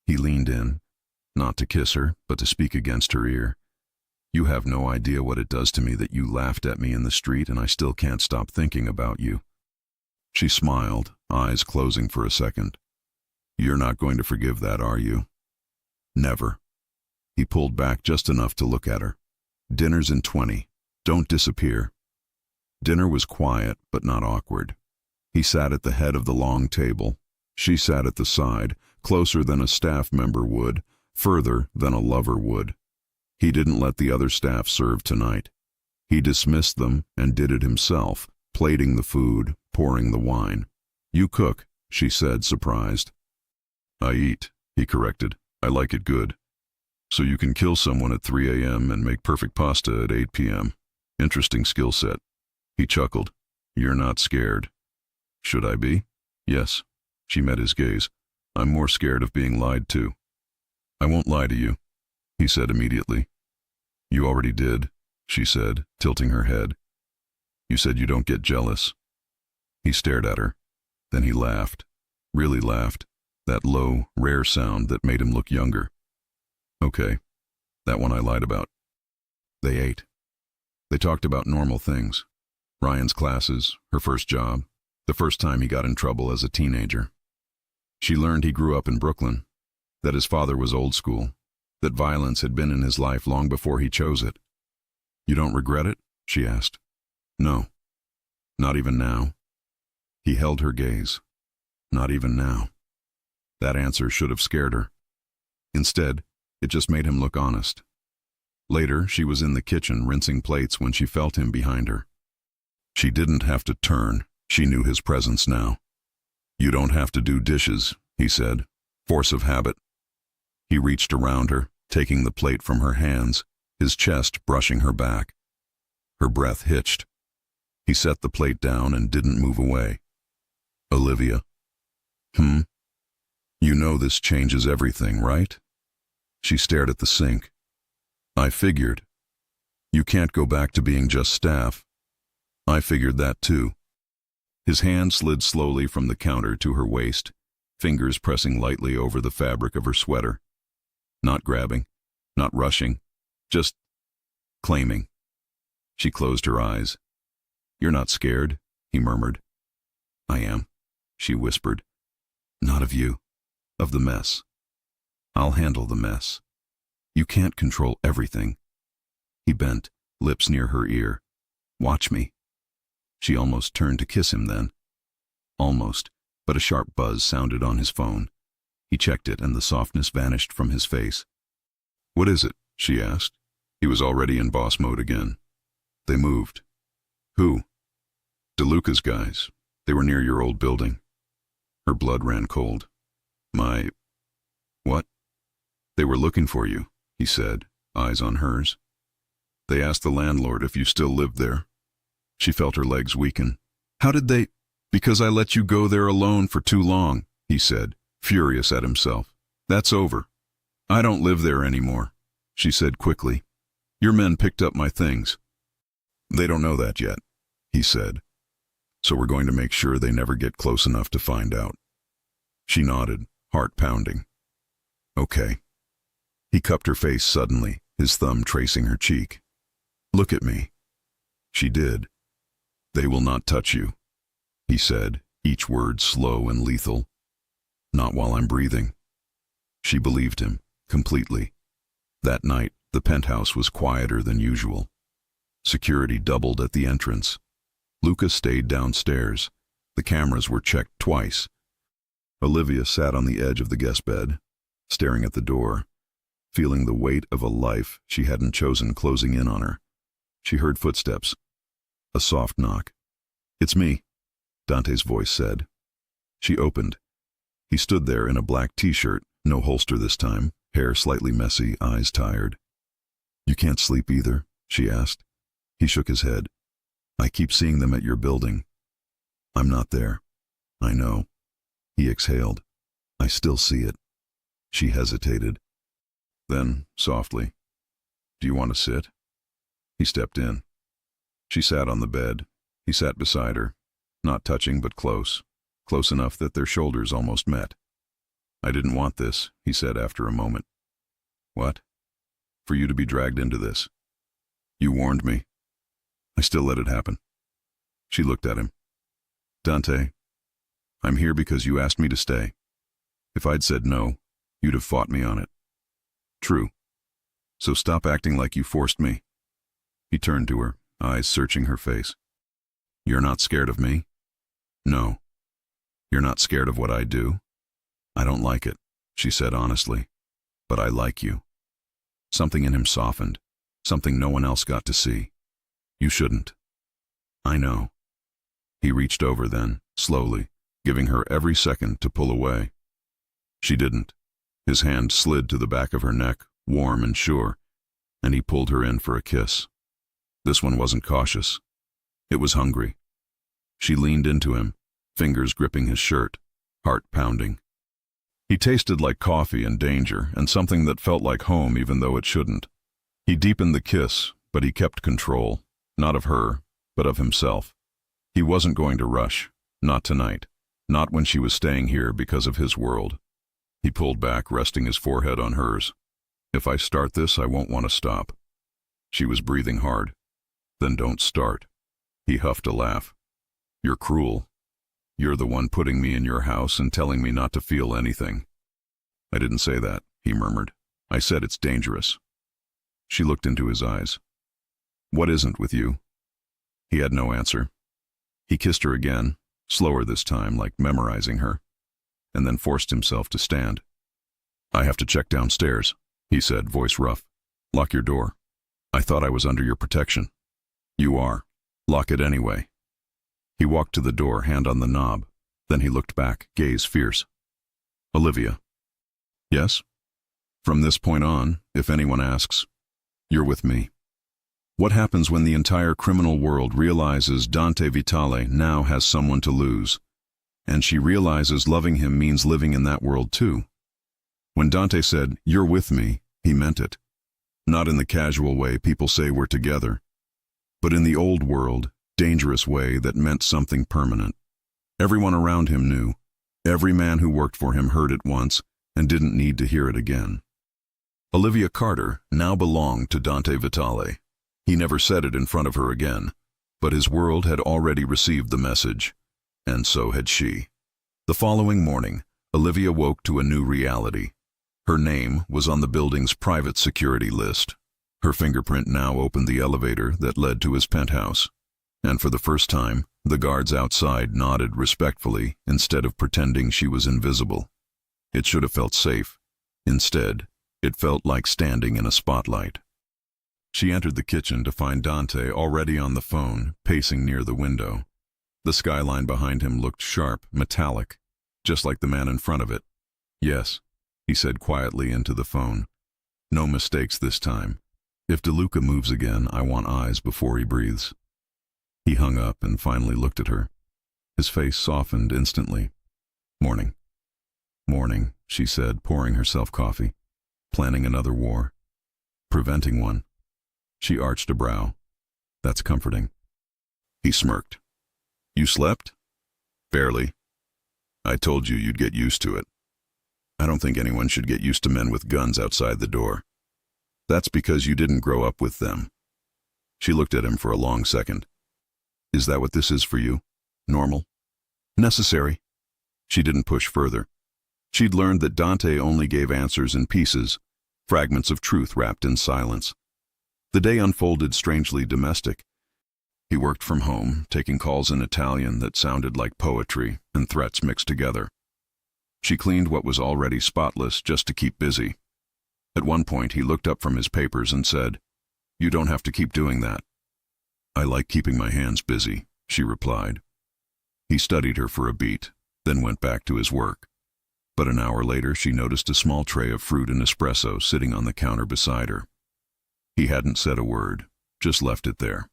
He leaned in, not to kiss her, but to speak against her ear. "You have no idea what it does to me that you laughed at me in the street and I still can't stop thinking about you." She smiled, eyes closing for a second. "You're not going to forgive that, are you?" "Never." He pulled back just enough to look at her. "Dinner's in 20. Don't disappear." Dinner was quiet, but not awkward. He sat at the head of the long table. She sat at the side, closer than a staff member would, further than a lover would. He didn't let the other staff serve tonight. He dismissed them and did it himself, plating the food, pouring the wine. "You cook," she said, surprised. "I eat," he corrected. "I like it good." "So you can kill someone at 3 a.m. and make perfect pasta at 8 p.m. Interesting skill set." He chuckled. "You're not scared." "Should I be?" "Yes." She met his gaze. "I'm more scared of being lied to." "I won't lie to you," he said immediately. "You already did," she said, tilting her head. "You said you don't get jealous." He stared at her. Then he laughed. Really laughed. That low, rare sound that made him look younger. "Okay. That one I lied about." They ate. They talked about normal things. Ryan's classes, her first job, the first time he got in trouble as a teenager. She learned he grew up in Brooklyn, that his father was old school, that violence had been in his life long before he chose it. "You don't regret it?" she asked. "No. Not even now." He held her gaze. "Not even now." That answer should have scared her. Instead, it just made him look honest. Later, she was in the kitchen rinsing plates when she felt him behind her. She didn't have to turn. She knew his presence now. "You don't have to do dishes," he said. Force of habit. He reached around her, taking the plate from her hands, his chest brushing her back. Her breath hitched. He set the plate down and didn't move away. "Olivia." "You know this changes everything, right?" She stared at the sink. "I figured. You can't go back to being just staff." "I figured that too." His hand slid slowly from the counter to her waist, fingers pressing lightly over the fabric of her sweater. Not grabbing, not rushing, just claiming. She closed her eyes. "You're not scared," he murmured. "I am," she whispered. "Not of you." of the mess. I'll handle the mess. You can't control everything. He bent, lips near her ear. Watch me. She almost turned to kiss him then. Almost, but a sharp buzz sounded on his phone. He checked it and the softness vanished from his face. What is it? She asked. He was already in boss mode again. They moved. Who? DeLuca's guys. They were near your old building. Her blood ran cold. What? They were looking for you, he said, eyes on hers. They asked the landlord if you still lived there. She felt her legs weaken. How did they? Because I let you go there alone for too long, he said, furious at himself. That's over. I don't live there anymore, she said quickly. Your men picked up my things. They don't know that yet, he said. So we're going to make sure they never get close enough to find out. She nodded, heart pounding. Okay. He cupped her face suddenly, his thumb tracing her cheek. Look at me. She did. They will not touch you, he said, each word slow and lethal. Not while I'm breathing. She believed him, completely. That night, the penthouse was quieter than usual. Security doubled at the entrance. Lucas stayed downstairs. The cameras were checked twice. Olivia sat on the edge of the guest bed, staring at the door, feeling the weight of a life she hadn't chosen closing in on her. She heard footsteps. A soft knock. It's me, Dante's voice said. She opened. He stood there in a black t-shirt, no holster this time, hair slightly messy, eyes tired. You can't sleep either, she asked. He shook his head. I keep seeing them at your building. I'm not there. I know. He exhaled. I still see it. She hesitated. Then, softly, do you want to sit? He stepped in. She sat on the bed. He sat beside her, not touching but close enough that their shoulders almost met. I didn't want this, he said after a moment. What? For you to be dragged into this. You warned me. I still let it happen. She looked at him. Dante, I'm here because you asked me to stay. If I'd said no, you'd have fought me on it. True. So stop acting like you forced me. He turned to her, eyes searching her face. You're not scared of me? No. You're not scared of what I do? I don't like it, she said honestly. But I like you. Something in him softened, something no one else got to see. You shouldn't. I know. He reached over then, slowly, giving her every second to pull away. She didn't. His hand slid to the back of her neck, warm and sure, and he pulled her in for a kiss. This one wasn't cautious. It was hungry. She leaned into him, fingers gripping his shirt, heart pounding. He tasted like coffee and danger, and something that felt like home even though it shouldn't. He deepened the kiss, but he kept control, not of her, but of himself. He wasn't going to rush, not tonight, not when she was staying here because of his world. He pulled back, resting his forehead on hers. If I start this, I won't want to stop. She was breathing hard. Then don't start. He huffed a laugh. You're cruel. You're the one putting me in your house and telling me not to feel anything. I didn't say that, he murmured. I said it's dangerous. She looked into his eyes. What isn't with you? He had no answer. He kissed her again, slower this time, like memorizing her, and then forced himself to stand. I have to check downstairs, he said, voice rough. Lock your door. I thought I was under your protection. You are. Lock it anyway. He walked to the door, hand on the knob. Then he looked back, gaze fierce. Olivia. Yes? From this point on, if anyone asks, you're with me. What happens when the entire criminal world realizes Dante Vitale now has someone to lose, and she realizes loving him means living in that world too? When Dante said, you're with me, he meant it. Not in the casual way people say we're together, but in the old world, dangerous way that meant something permanent. Everyone around him knew. Every man who worked for him heard it once and didn't need to hear it again. Olivia Carter now belonged to Dante Vitale. He never said it in front of her again, but his world had already received the message, and so had she. The following morning, Olivia woke to a new reality. Her name was on the building's private security list. Her fingerprint now opened the elevator that led to his penthouse. And for the first time, the guards outside nodded respectfully instead of pretending she was invisible. It should have felt safe. Instead, it felt like standing in a spotlight. She entered the kitchen to find Dante already on the phone, pacing near the window. The skyline behind him looked sharp, metallic, just like the man in front of it. "Yes," he said quietly into the phone. "No mistakes this time. If DeLuca moves again, I want eyes before he breathes." He hung up and finally looked at her. His face softened instantly. "Morning." "Morning," she said, pouring herself coffee. "Planning another war?" "Preventing one." She arched a brow. "That's comforting." He smirked. "You slept?" "Barely. I told you you'd get used to it. I don't think anyone should get used to men with guns outside the door. That's because you didn't grow up with them." She looked at him for a long second. "Is that what this is for you? Normal? Necessary?" She didn't push further. She'd learned that Dante only gave answers in pieces, fragments of truth wrapped in silence. The day unfolded strangely domestic. He worked from home, taking calls in Italian that sounded like poetry and threats mixed together. She cleaned what was already spotless just to keep busy. At one point, he looked up from his papers and said, "You don't have to keep doing that." "I like keeping my hands busy," she replied. He studied her for a beat, then went back to his work. But an hour later, she noticed a small tray of fruit and espresso sitting on the counter beside her. He hadn't said a word, just left it there.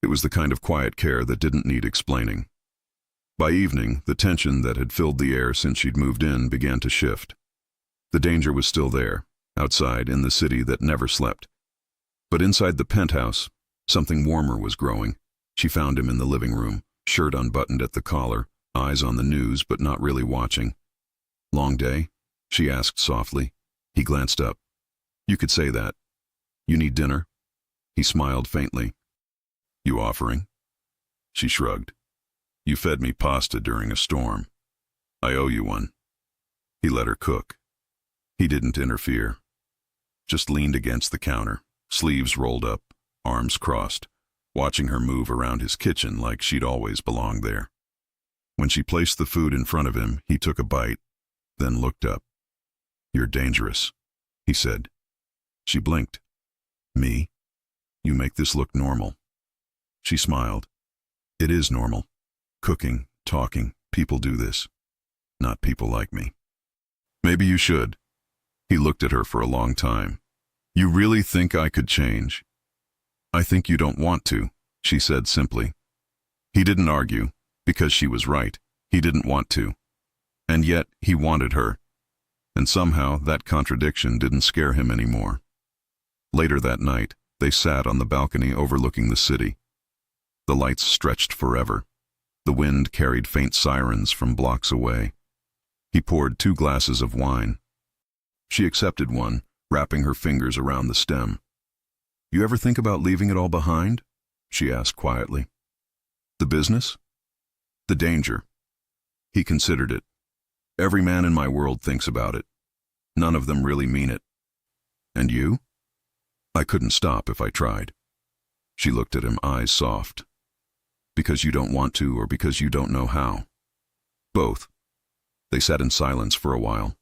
It was the kind of quiet care that didn't need explaining. By evening, the tension that had filled the air since she'd moved in began to shift. The danger was still there, outside in the city that never slept. But inside the penthouse, something warmer was growing. She found him in the living room, shirt unbuttoned at the collar, eyes on the news but not really watching. "Long day?" she asked softly. He glanced up. "You could say that. You need dinner?" He smiled faintly. "You offering?" She shrugged. "You fed me pasta during a storm. I owe you one." He let her cook. He didn't interfere. Just leaned against the counter, sleeves rolled up, arms crossed, watching her move around his kitchen like she'd always belonged there. When she placed the food in front of him, he took a bite, then looked up. "You're dangerous," he said. She blinked. "Me? You make this look normal." She smiled. "It is normal. Cooking, talking, people do this. Not people like me." "Maybe you should." He looked at her for a long time. "You really think I could change?" "I think you don't want to," she said simply. He didn't argue, because she was right. He didn't want to. And yet, he wanted her. And somehow, that contradiction didn't scare him anymore. Later that night, they sat on the balcony overlooking the city. The lights stretched forever. The wind carried faint sirens from blocks away. He poured 2 glasses of wine. She accepted one, wrapping her fingers around the stem. "You ever think about leaving it all behind?" she asked quietly. "The business?" "The danger." He considered it. "Every man in my world thinks about it. None of them really mean it." "And you?" "I couldn't stop if I tried." She looked at him, eyes soft. "Because you don't want to, or because you don't know how?" "Both." They sat in silence for a while.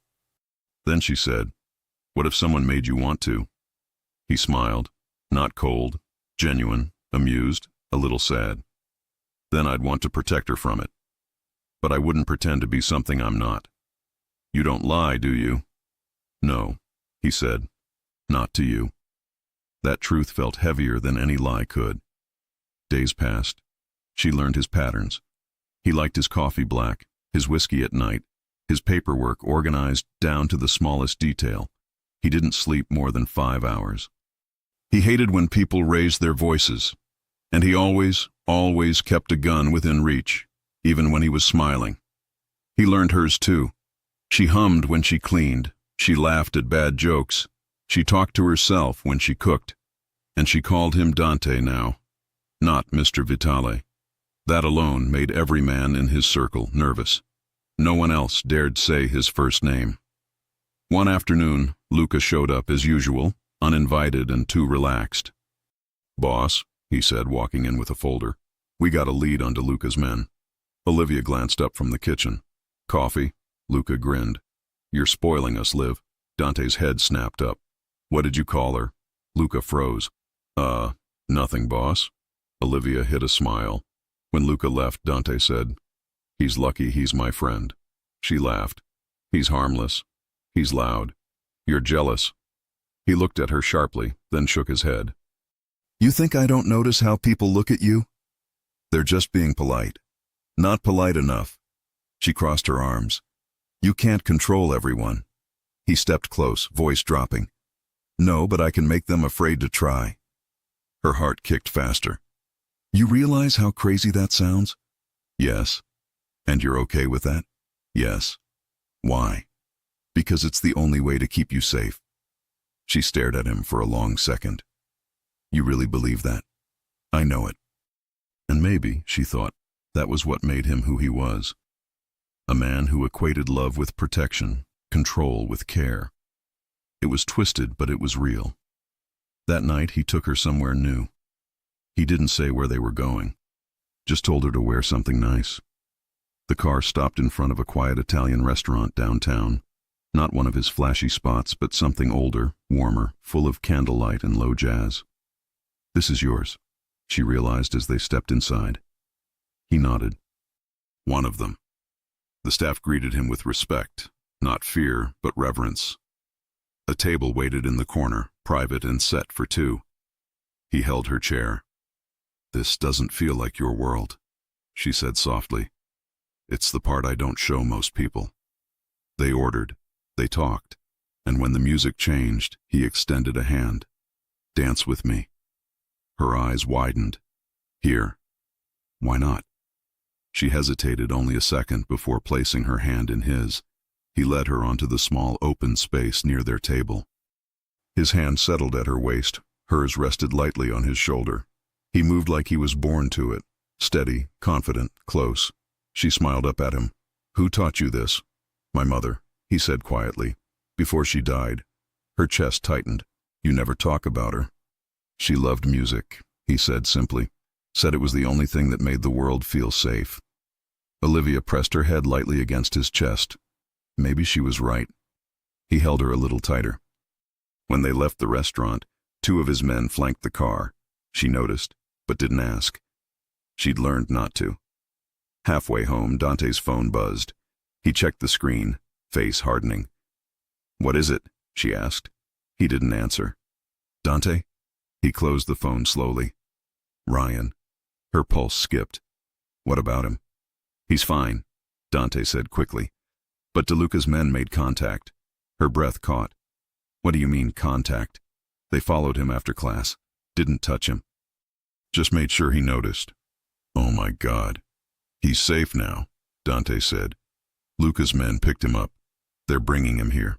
Then she said, "What if someone made you want to?" He smiled, not cold, genuine, amused, a little sad. "Then I'd want to protect her from it. But I wouldn't pretend to be something I'm not." "You don't lie, do you?" "No," he said, "not to you." That truth felt heavier than any lie could. Days passed. She learned his patterns. He liked his coffee black, his whiskey at night, his paperwork organized down to the smallest detail. He didn't sleep more than 5 hours. He hated when people raised their voices, and he always kept a gun within reach, even when he was smiling. He learned hers too. She hummed when she cleaned, she laughed at bad jokes, she talked to herself when she cooked, and she called him Dante now, not Mr. Vitale. That alone made every man in his circle nervous. No one else dared say his first name. One afternoon, Luca showed up as usual, uninvited and too relaxed. "Boss," he said, walking in with a folder. "We got a lead on DeLuca's men." Olivia glanced up from the kitchen. "Coffee?" Luca grinned. "You're spoiling us, Liv." Dante's head snapped up. "What did you call her?" Luca froze. Nothing, boss." Olivia hid a smile. When Luca left, Dante said, "He's lucky he's my friend." She laughed. "He's harmless. He's loud. You're jealous." He looked at her sharply, then shook his head. "You think I don't notice how people look at you? They're just being polite. Not polite enough." She crossed her arms. "You can't control everyone." He stepped close, voice dropping. "No, but I can make them afraid to try." Her heart kicked faster. "You realize how crazy that sounds?" "Yes." "And you're okay with that?" "Yes." "Why?" "Because it's the only way to keep you safe." She stared at him for a long second. "You really believe that?" "I know it." And maybe, she thought, that was what made him who he was. A man who equated love with protection, control with care. It was twisted, but it was real. That night he took her somewhere new. He didn't say where they were going, just told her to wear something nice. The car stopped in front of a quiet Italian restaurant downtown. Not one of his flashy spots, but something older, warmer, full of candlelight and low jazz. "This is yours," she realized as they stepped inside. He nodded. "One of them." The staff greeted him with respect, not fear, but reverence. A table waited in the corner, private and set for two. He held her chair. "This doesn't feel like your world," she said softly. "It's the part I don't show most people." They ordered, they talked, and when the music changed, he extended a hand. "Dance with me." Her eyes widened. "Here." "Why not?" She hesitated only a second before placing her hand in his. He led her onto the small open space near their table. His hand settled at her waist, hers rested lightly on his shoulder. He moved like he was born to it, steady, confident, close. She smiled up at him. "Who taught you this?" "My mother," he said quietly, "before she died." Her chest tightened. "You never talk about her." "She loved music," he said simply. "Said it was the only thing that made the world feel safe." Olivia pressed her head lightly against his chest. Maybe she was right. He held her a little tighter. When they left the restaurant, two of his men flanked the car. She noticed, but didn't ask. She'd learned not to. Halfway home, Dante's phone buzzed. He checked the screen, face hardening. "What is it?" she asked. He didn't answer. "Dante?" He closed the phone slowly. "Ryan." Her pulse skipped. "What about him?" "He's fine," Dante said quickly. "But DeLuca's men made contact." Her breath caught. "What do you mean, contact?" "They followed him after class. Didn't touch him. Just made sure he noticed." "Oh my God." "He's safe now," Dante said. "Luca's men picked him up. They're bringing him here."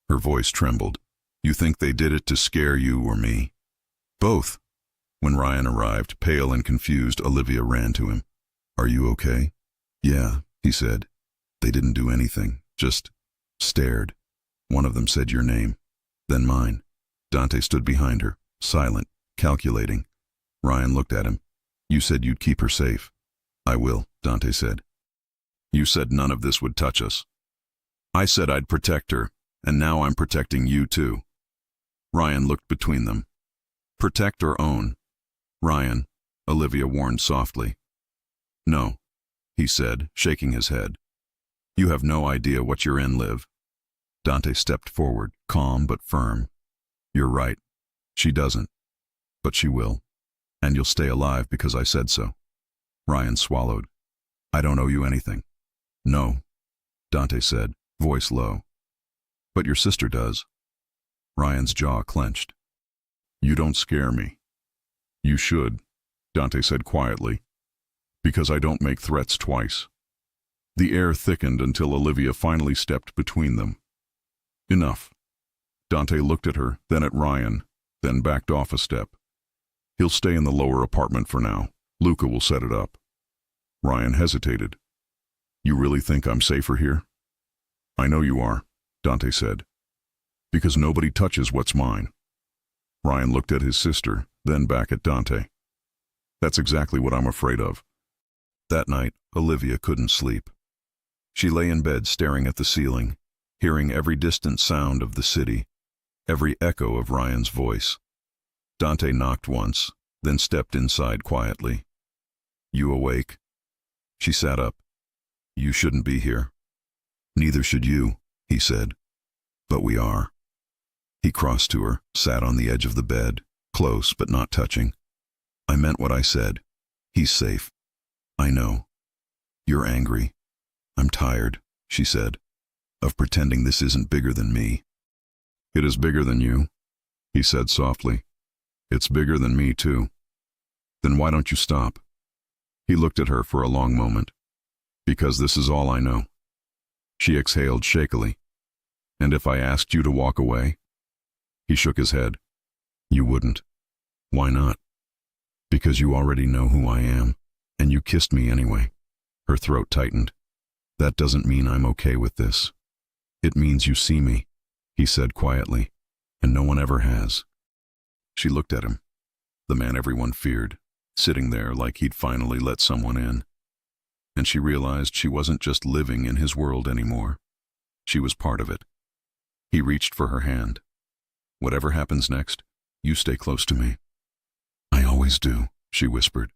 Her voice trembled. "You think they did it to scare you or me?" "Both." When Ryan arrived, pale and confused, Olivia ran to him. "Are you okay?" "Yeah," he said. "They didn't do anything, just stared. One of them said your name, then mine." Dante stood behind her, silent, calculating. Ryan looked at him. "You said you'd keep her safe." "I will," Dante said. "You said none of this would touch us." "I said I'd protect her, and now I'm protecting you too." Ryan looked between them. "Protect or own?" "Ryan," Olivia warned softly. "No," he said, shaking his head. "You have no idea what you're in, Liv." Dante stepped forward, calm but firm. "You're right. She doesn't. But she will. And you'll stay alive because I said so." Ryan swallowed. "I don't owe you anything." "No," Dante said, voice low. "But your sister does." Ryan's jaw clenched. "You don't scare me." "You should," Dante said quietly, "because I don't make threats twice." The air thickened until Olivia finally stepped between them. "Enough." Dante looked at her, then at Ryan, then backed off a step. "He'll stay in the lower apartment for now. Luca will set it up." Ryan hesitated. You really think I'm safer here? I know you are, Dante said. Because nobody touches what's mine. Ryan looked at his sister, then back at Dante. That's exactly what I'm afraid of. That night, Olivia couldn't sleep. She lay in bed staring at the ceiling, hearing every distant sound of the city, every echo of Ryan's voice. Dante knocked once, then stepped inside quietly. You awake? She sat up. You shouldn't be here. Neither should you, he said. But we are. He crossed to her, sat on the edge of the bed, close but not touching. I meant what I said. He's safe. I know. You're angry. I'm tired, she said, of pretending this isn't bigger than me. It is bigger than you, he said softly. It's bigger than me too. Then why don't you stop? He looked at her for a long moment. Because this is all I know. She exhaled shakily. And if I asked you to walk away? He shook his head. You wouldn't. Why not? Because you already know who I am, and you kissed me anyway. Her throat tightened. That doesn't mean I'm okay with this. It means you see me, he said quietly, and no one ever has. She looked at him, the man everyone feared, sitting there like he'd finally let someone in. And she realized she wasn't just living in his world anymore. She was part of it. He reached for her hand. Whatever happens next, you stay close to me. I always do, she whispered.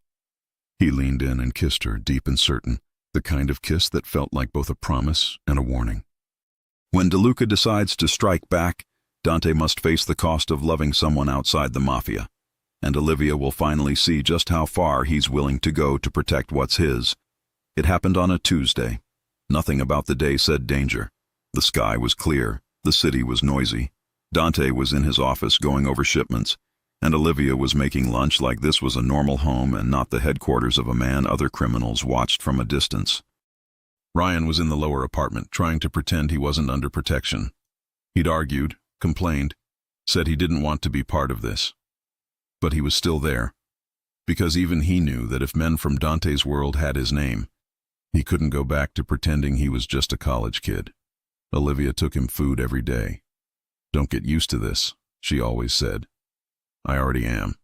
He leaned in and kissed her, deep and certain, the kind of kiss that felt like both a promise and a warning. When DeLuca decides to strike back, Dante must face the cost of loving someone outside the Mafia, and Olivia will finally see just how far he's willing to go to protect what's his. It happened on a Tuesday. Nothing about the day said danger. The sky was clear, the city was noisy. Dante was in his office going over shipments, and Olivia was making lunch like this was a normal home and not the headquarters of a man other criminals watched from a distance. Ryan was in the lower apartment, trying to pretend he wasn't under protection. He'd argued, complained, said he didn't want to be part of this. But he was still there, because even he knew that if men from Dante's world had his name, he couldn't go back to pretending he was just a college kid. Olivia took him food every day. Don't get used to this, she always said. I already am,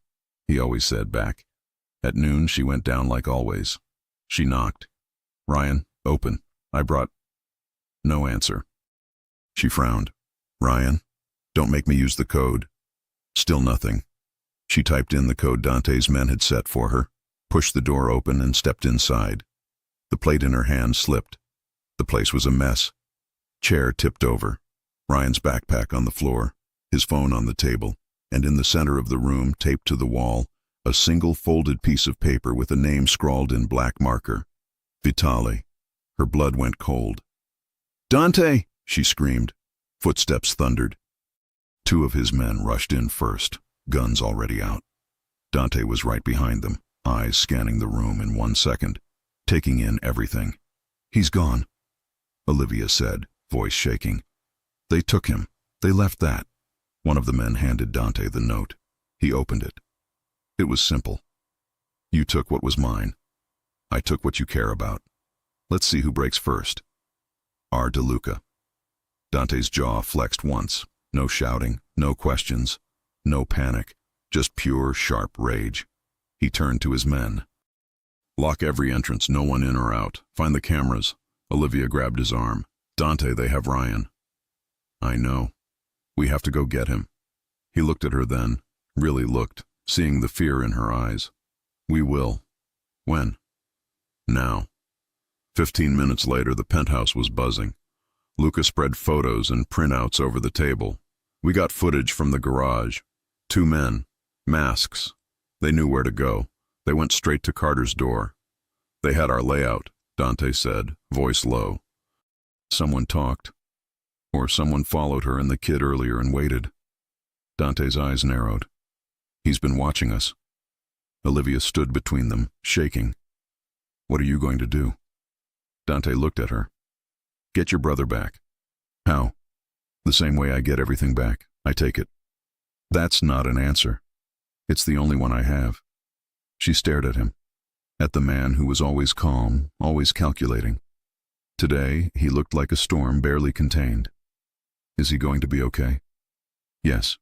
he always said back. At noon, she went down like always. She knocked. Ryan, open. I brought... No answer. She frowned. Ryan, don't make me use the code. Still nothing. She typed in the code Dante's men had set for her, pushed the door open and stepped inside. The plate in her hand slipped. The place was a mess. Chair tipped over. Ryan's backpack on the floor, his phone on the table, and in the center of the room, taped to the wall, a single folded piece of paper with a name scrawled in black marker. Vitale. Her blood went cold. Dante! She screamed. Footsteps thundered. Two of his men rushed in first, guns already out. Dante was right behind them, eyes scanning the room in 1 second, taking in everything. He's gone, Olivia said, voice shaking. They took him. They left that. One of the men handed Dante the note. He opened it. It was simple. You took what was mine. I took what you care about. Let's see who breaks first. R. DeLuca. Dante's jaw flexed once. No shouting, no questions, no panic, just pure, sharp rage. He turned to his men. Lock every entrance, no one in or out. Find the cameras. Olivia grabbed his arm. Dante, they have Ryan. I know. We have to go get him. He looked at her then, really looked, seeing the fear in her eyes. We will. When? Now. 15 minutes later, the penthouse was buzzing. Luca spread photos and printouts over the table. We got footage from the garage. 2 men. Masks. They knew where to go. They went straight to Carter's door. They had our layout, Dante said, voice low. Someone talked. Or someone followed her and the kid earlier and waited. Dante's eyes narrowed. He's been watching us. Olivia stood between them, shaking. What are you going to do? Dante looked at her. Get your brother back. How? The same way I get everything back. I take it. That's not an answer. It's the only one I have. She stared at him. At the man who was always calm, always calculating. Today, he looked like a storm barely contained. Is he going to be okay? Yes.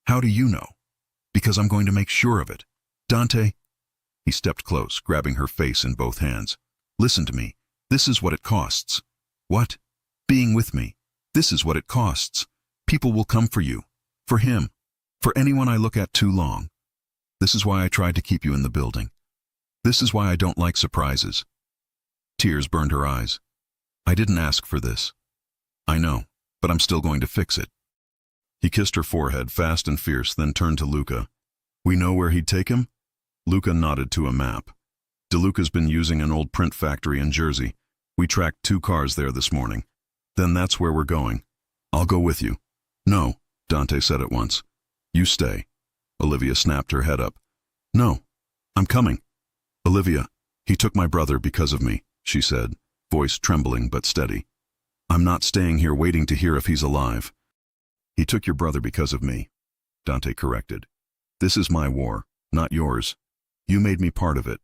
How do you know? Because I'm going to make sure of it. Dante. He stepped close, grabbing her face in both hands. Listen to me. This is what it costs. What? Being with me. This is what it costs. People will come for you. For him. For anyone I look at too long. This is why I tried to keep you in the building. This is why I don't like surprises. Tears burned her eyes. I didn't ask for this. I know, but I'm still going to fix it. He kissed her forehead fast and fierce, then turned to Luca. We know where he'd take him? Luca nodded to a map. DeLuca's been using an old print factory in Jersey. We tracked 2 cars there this morning. Then that's where we're going. I'll go with you. No, Dante said at once. You stay. Olivia snapped her head up. No, I'm coming. Olivia, he took my brother because of me, she said, voice trembling but steady. I'm not staying here waiting to hear if he's alive. He took your brother because of me, Dante corrected. This is my war, not yours. You made me part of it.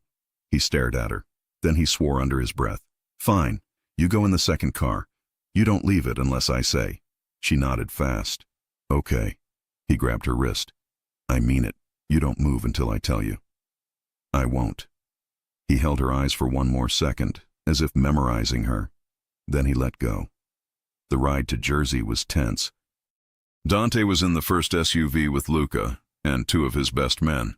He stared at her. Then he swore under his breath. Fine, you go in the second car. You don't leave it unless I say. She nodded fast. Okay. He grabbed her wrist. I mean it. You don't move until I tell you. I won't. He held her eyes for one more second, as if memorizing her. Then he let go. The ride to Jersey was tense. Dante was in the first SUV with Luca and 2 of his best men.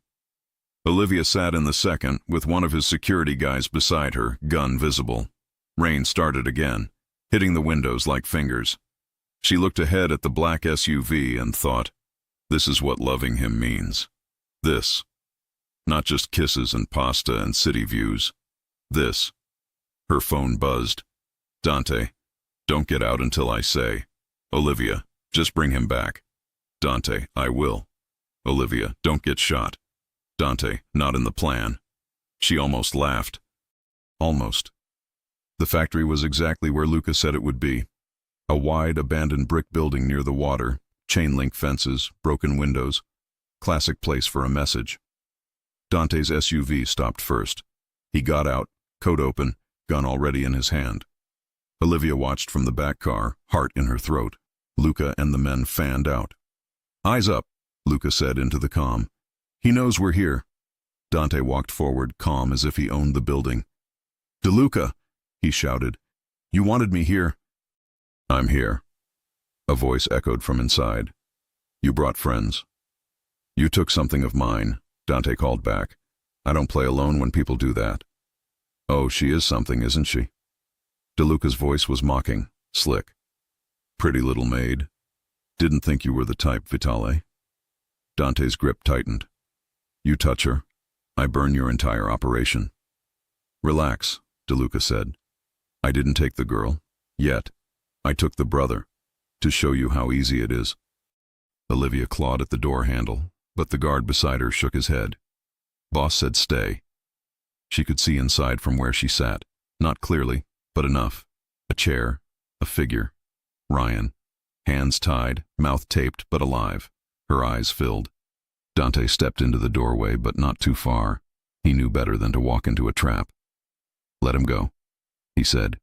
Olivia sat in the second with one of his security guys beside her, gun visible. Rain started again, hitting the windows like fingers. She looked ahead at the black SUV and thought, this is what loving him means. This. Not just kisses and pasta and city views. This. Her phone buzzed. Dante, don't get out until I say. Olivia, just bring him back. Dante, I will. Olivia, don't get shot. Dante, not in the plan. She almost laughed. Almost. The factory was exactly where Luca said it would be. A wide, abandoned brick building near the water, chain-link fences, broken windows. Classic place for a message. Dante's SUV stopped first. He got out, coat open, gun already in his hand. Olivia watched from the back car, heart in her throat. Luca and the men fanned out. Eyes up, Luca said into the comm. He knows we're here. Dante walked forward, calm as if he owned the building. DeLuca, he shouted. You wanted me here. I'm here. A voice echoed from inside. You brought friends. You took something of mine, Dante called back. I don't play alone when people do that. Oh, she is something, isn't she? DeLuca's voice was mocking, slick. Pretty little maid. Didn't think you were the type, Vitale. Dante's grip tightened. You touch her, I burn your entire operation. Relax, DeLuca said. I didn't take the girl, yet. I took the brother, to show you how easy it is. Olivia clawed at the door handle, but the guard beside her shook his head. Boss said stay. She could see inside from where she sat, not clearly, but enough. A chair, a figure. Ryan, hands tied, mouth taped but alive, her eyes filled. Dante stepped into the doorway, but not too far. He knew better than to walk into a trap. Let him go, he said.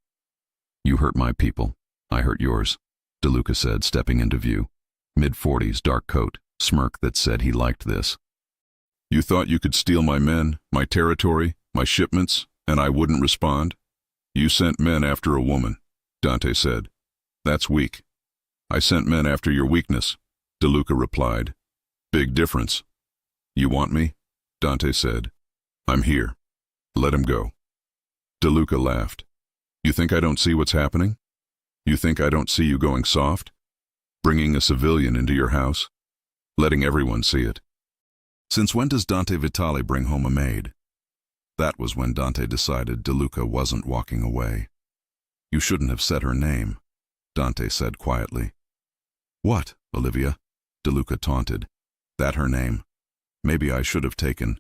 You hurt my people, I hurt yours, DeLuca said, stepping into view. Mid-40s, dark coat, smirk that said he liked this. You thought you could steal my men, my territory, my shipments, and I wouldn't respond? You sent men after a woman, Dante said. That's weak. I sent men after your weakness, DeLuca replied. Big difference. You want me? Dante said. I'm here. Let him go. DeLuca laughed. You think I don't see what's happening? You think I don't see you going soft? Bringing a civilian into your house? Letting everyone see it? Since when does Dante Vitale bring home a maid? That was when Dante decided DeLuca wasn't walking away. You shouldn't have said her name, Dante said quietly. What, Olivia? DeLuca taunted. That her name? Maybe I should have taken.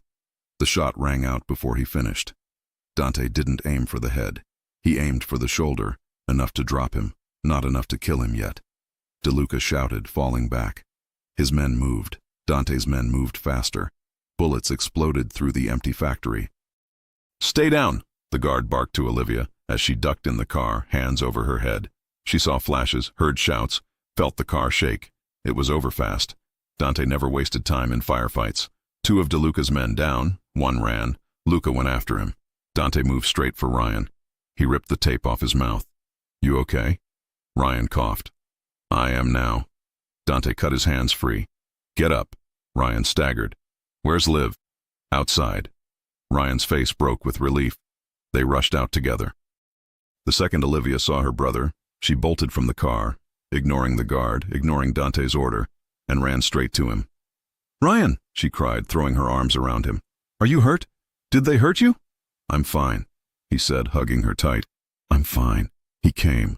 The shot rang out before he finished. Dante didn't aim for the head. He aimed for the shoulder, enough to drop him, not enough to kill him yet. DeLuca shouted, falling back. His men moved. Dante's men moved faster. Bullets exploded through the empty factory. Stay down, the guard barked to Olivia, As she ducked in the car, hands over her head, she saw flashes, heard shouts, felt the car shake. It was over fast. Dante never wasted time in firefights. 2 of DeLuca's men down, 1 ran. Luca went after him. Dante moved straight for Ryan. He ripped the tape off his mouth. "You okay?" Ryan coughed. "I am now." Dante cut his hands free. "Get up." Ryan staggered. "Where's Liv?" "Outside." Ryan's face broke with relief. They rushed out together. The second Olivia saw her brother, she bolted from the car, ignoring the guard, ignoring Dante's order, and ran straight to him. "Ryan!" she cried, throwing her arms around him. "Are you hurt? Did they hurt you?" "I'm fine," he said, hugging her tight. "I'm fine." He came.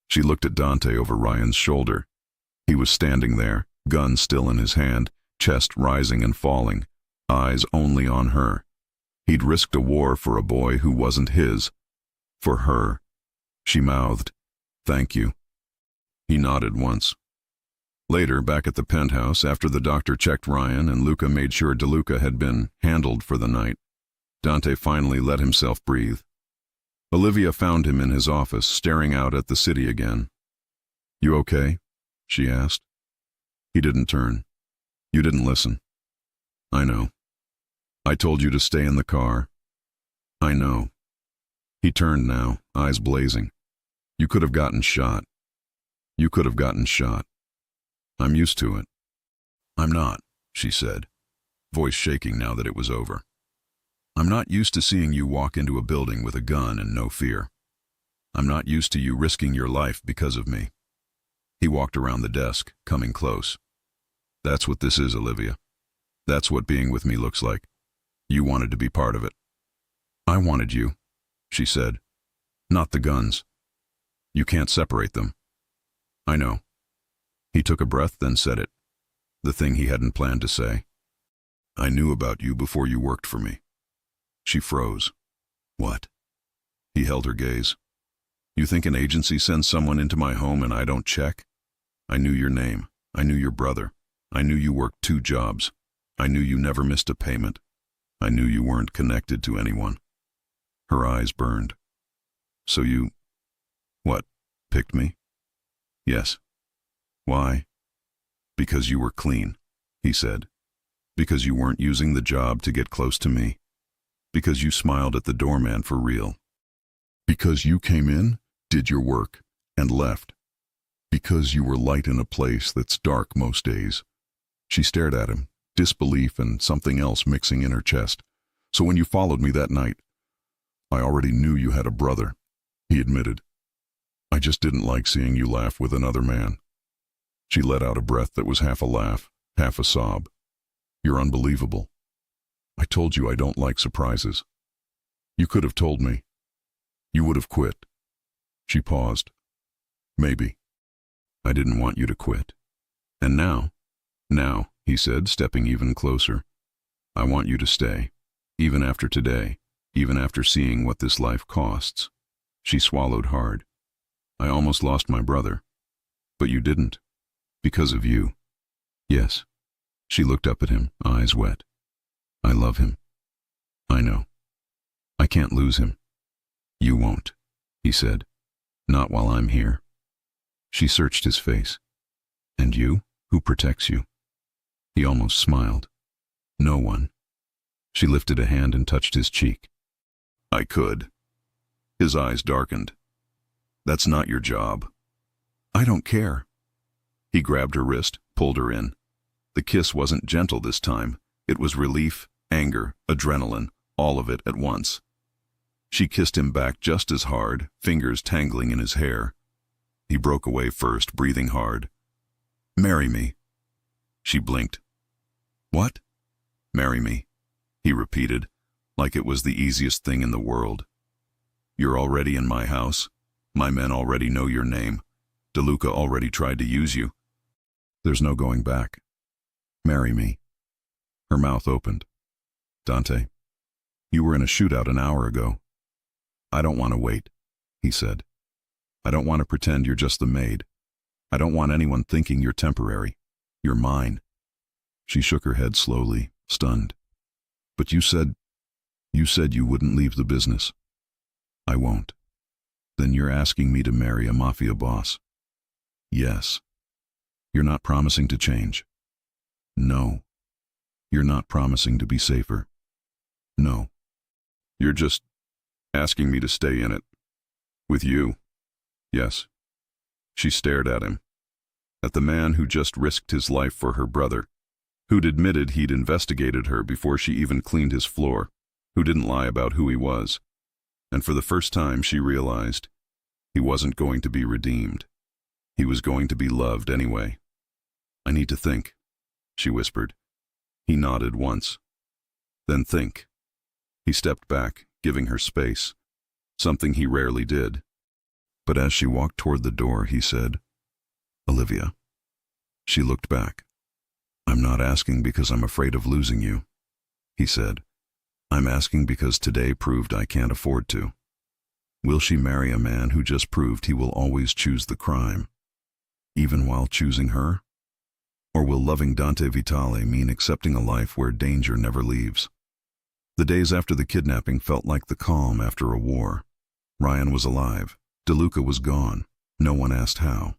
She looked at Dante over Ryan's shoulder. He was standing there, gun still in his hand, chest rising and falling, eyes only on her. He'd risked a war for a boy who wasn't his. For her. She mouthed, "Thank you." He nodded once. Later, back at the penthouse, after the doctor checked Ryan and Luca made sure DeLuca had been handled for the night, Dante finally let himself breathe. Olivia found him in his office, staring out at the city again. "You okay?" she asked. He didn't turn. "You didn't listen." "I know. I told you to stay in the car." "I know." He turned now, eyes blazing. "You could have gotten shot. You could have gotten shot. I'm used to it." "I'm not," she said, voice shaking now that it was over. "I'm not used to seeing you walk into a building with a gun and no fear. I'm not used to you risking your life because of me." He walked around the desk, coming close. "That's what this is, Olivia. That's what being with me looks like. You wanted to be part of it." "I wanted you," she said. "Not the guns. You can't separate them." "I know." He took a breath, then said it. The thing he hadn't planned to say. "I knew about you before you worked for me." She froze. "What?" He held her gaze. "You think an agency sends someone into my home and I don't check? I knew your name. I knew your brother. I knew you worked 2 jobs. I knew you never missed a payment. I knew you weren't connected to anyone." Her eyes burned. "So you... what, picked me?" "Yes." "Why?" "Because you were clean," he said. "Because you weren't using the job to get close to me. Because you smiled at the doorman for real. Because you came in, did your work, and left. Because you were light in a place that's dark most days." She stared at him, disbelief and something else mixing in her chest. "So when you followed me that night, I already knew you had a brother," he admitted. "I just didn't like seeing you laugh with another man." She let out a breath that was half a laugh, half a sob. "You're unbelievable. I told you I don't like surprises. You could have told me. You would have quit." She paused. "Maybe. I didn't want you to quit. And now, he said, stepping even closer, "I want you to stay, even after today, even after seeing what this life costs." She swallowed hard. "I almost lost my brother. But you didn't. Because of you." "Yes." She looked up at him, eyes wet. "I love him." "I know. I can't lose him." "You won't," he said. "Not while I'm here." She searched his face. "And you? Who protects you?" He almost smiled. "No one." She lifted a hand and touched his cheek. "I could." His eyes darkened. "That's not your job." "I don't care." He grabbed her wrist, pulled her in. The kiss wasn't gentle this time. It was relief, anger, adrenaline, all of it at once. She kissed him back just as hard, fingers tangling in his hair. He broke away first, breathing hard. "Marry me." She blinked. "What?" "Marry me," he repeated, like it was the easiest thing in the world. "You're already in my house. My men already know your name. DeLuca already tried to use you. There's no going back. Marry me." Her mouth opened. "Dante, you were in a shootout an hour ago." "I don't want to wait," he said. "I don't want to pretend you're just the maid. I don't want anyone thinking you're temporary. You're mine." She shook her head slowly, stunned. "But you said you wouldn't leave the business." "I won't." Then you're asking me to marry a mafia boss? Yes. You're not promising to change? No. You're not promising to be safer? No. You're just asking me to stay in it. With you? Yes. She stared at him. At the man who just risked his life for her brother, who'd admitted he'd investigated her before she even cleaned his floor, who didn't lie about who he was. And for the first time she realized he wasn't going to be redeemed. He was going to be loved anyway. I need to think, she whispered. He nodded once. Then think. He stepped back, giving her space, something he rarely did. But as she walked toward the door, he said, Olivia. She looked back. I'm not asking because I'm afraid of losing you, he said. I'm asking because today proved I can't afford to. Will she marry a man who just proved he will always choose the crime, even while choosing her? Or will loving Dante Vitale mean accepting a life where danger never leaves? The days after the kidnapping felt like the calm after a war. Ryan was alive. DeLuca was gone. No one asked how.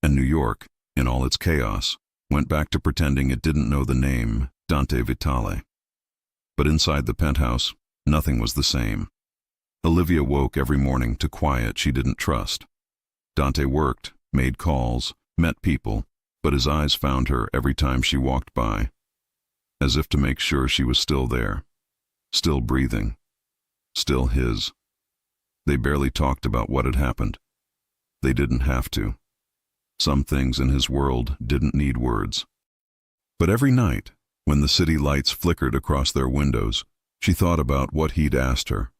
And New York, in all its chaos, went back to pretending it didn't know the name Dante Vitale. But inside the penthouse, nothing was the same. Olivia woke every morning to quiet she didn't trust. Dante worked, made calls, met people, but his eyes found her every time she walked by, as if to make sure she was still there, still breathing, still his. They barely talked about what had happened. They didn't have to. Some things in his world didn't need words. But every night, when the city lights flickered across their windows, she thought about what he'd asked her.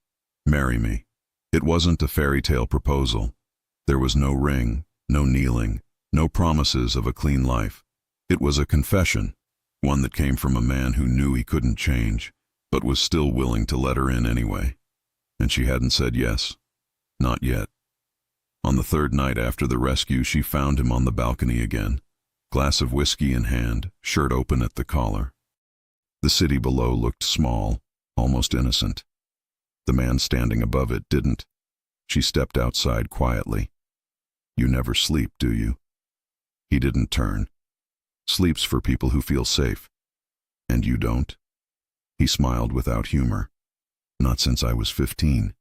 Marry me. It wasn't a fairy tale proposal. There was no ring, no kneeling, no promises of a clean life. It was a confession, one that came from a man who knew he couldn't change, but was still willing to let her in anyway. And she hadn't said yes. Not yet. On the third night after the rescue, she found him on the balcony again, glass of whiskey in hand, shirt open at the collar. The city below looked small, almost innocent. The man standing above it didn't. She stepped outside quietly. You never sleep, do you? He didn't turn. Sleep's for people who feel safe. And you don't? He smiled without humor. Not since I was 15.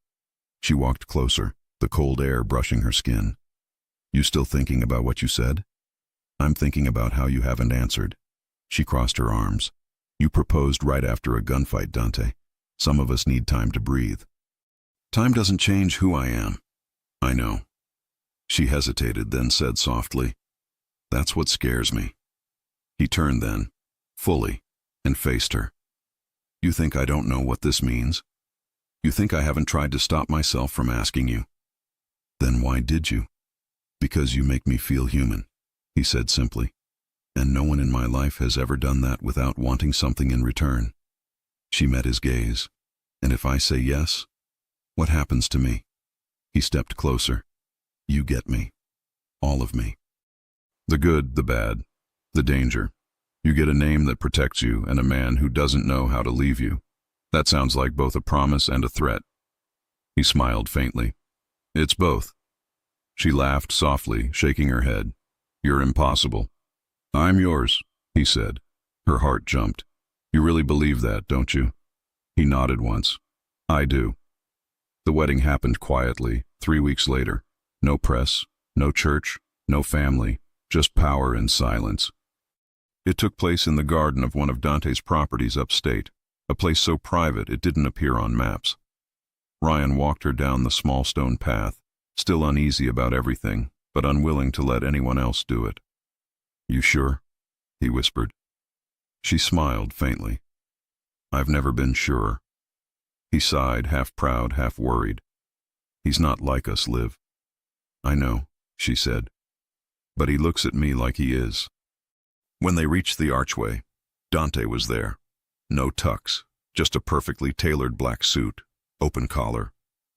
She walked closer, the cold air brushing her skin. You still thinking about what you said? I'm thinking about how you haven't answered. She crossed her arms. You proposed right after a gunfight, Dante. Some of us need time to breathe. Time doesn't change who I am. I know. She hesitated, then said softly, That's what scares me. He turned then, fully, and faced her. You think I don't know what this means? You think I haven't tried to stop myself from asking you? Then why did you? Because you make me feel human, he said simply. And no one in my life has ever done that without wanting something in return. She met his gaze. And if I say yes, what happens to me? He stepped closer. You get me. All of me. The good, the bad, the danger. You get a name that protects you and a man who doesn't know how to leave you. That sounds like both a promise and a threat. He smiled faintly. It's both. She laughed softly, shaking her head. You're impossible. I'm yours, he said. Her heart jumped. You really believe that, don't you? He nodded once. I do. The wedding happened quietly, 3 weeks later. No press, no church, no family, just power and silence. It took place in the garden of one of Dante's properties upstate, a place so private it didn't appear on maps. Ryan walked her down the small stone path, still uneasy about everything, but unwilling to let anyone else do it. You sure? He whispered. She smiled faintly. I've never been sure. He sighed, half proud, half worried. He's not like us, Liv. I know, she said. But he looks at me like he is. When they reached the archway, Dante was there. No tux, just a perfectly tailored black suit, open collar,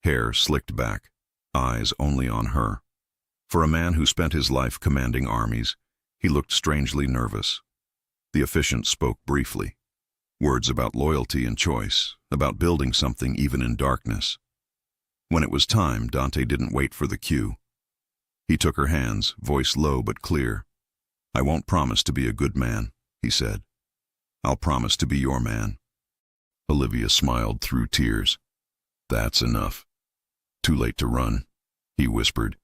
hair slicked back, eyes only on her. For a man who spent his life commanding armies, he looked strangely nervous. The officiant spoke briefly. Words about loyalty and choice, about building something even in darkness. When it was time, Dante didn't wait for the cue. He took her hands, voice low but clear. "I won't promise to be a good man," he said. "I'll promise to be your man." Olivia smiled through tears. "That's enough." "Too late to run," he whispered.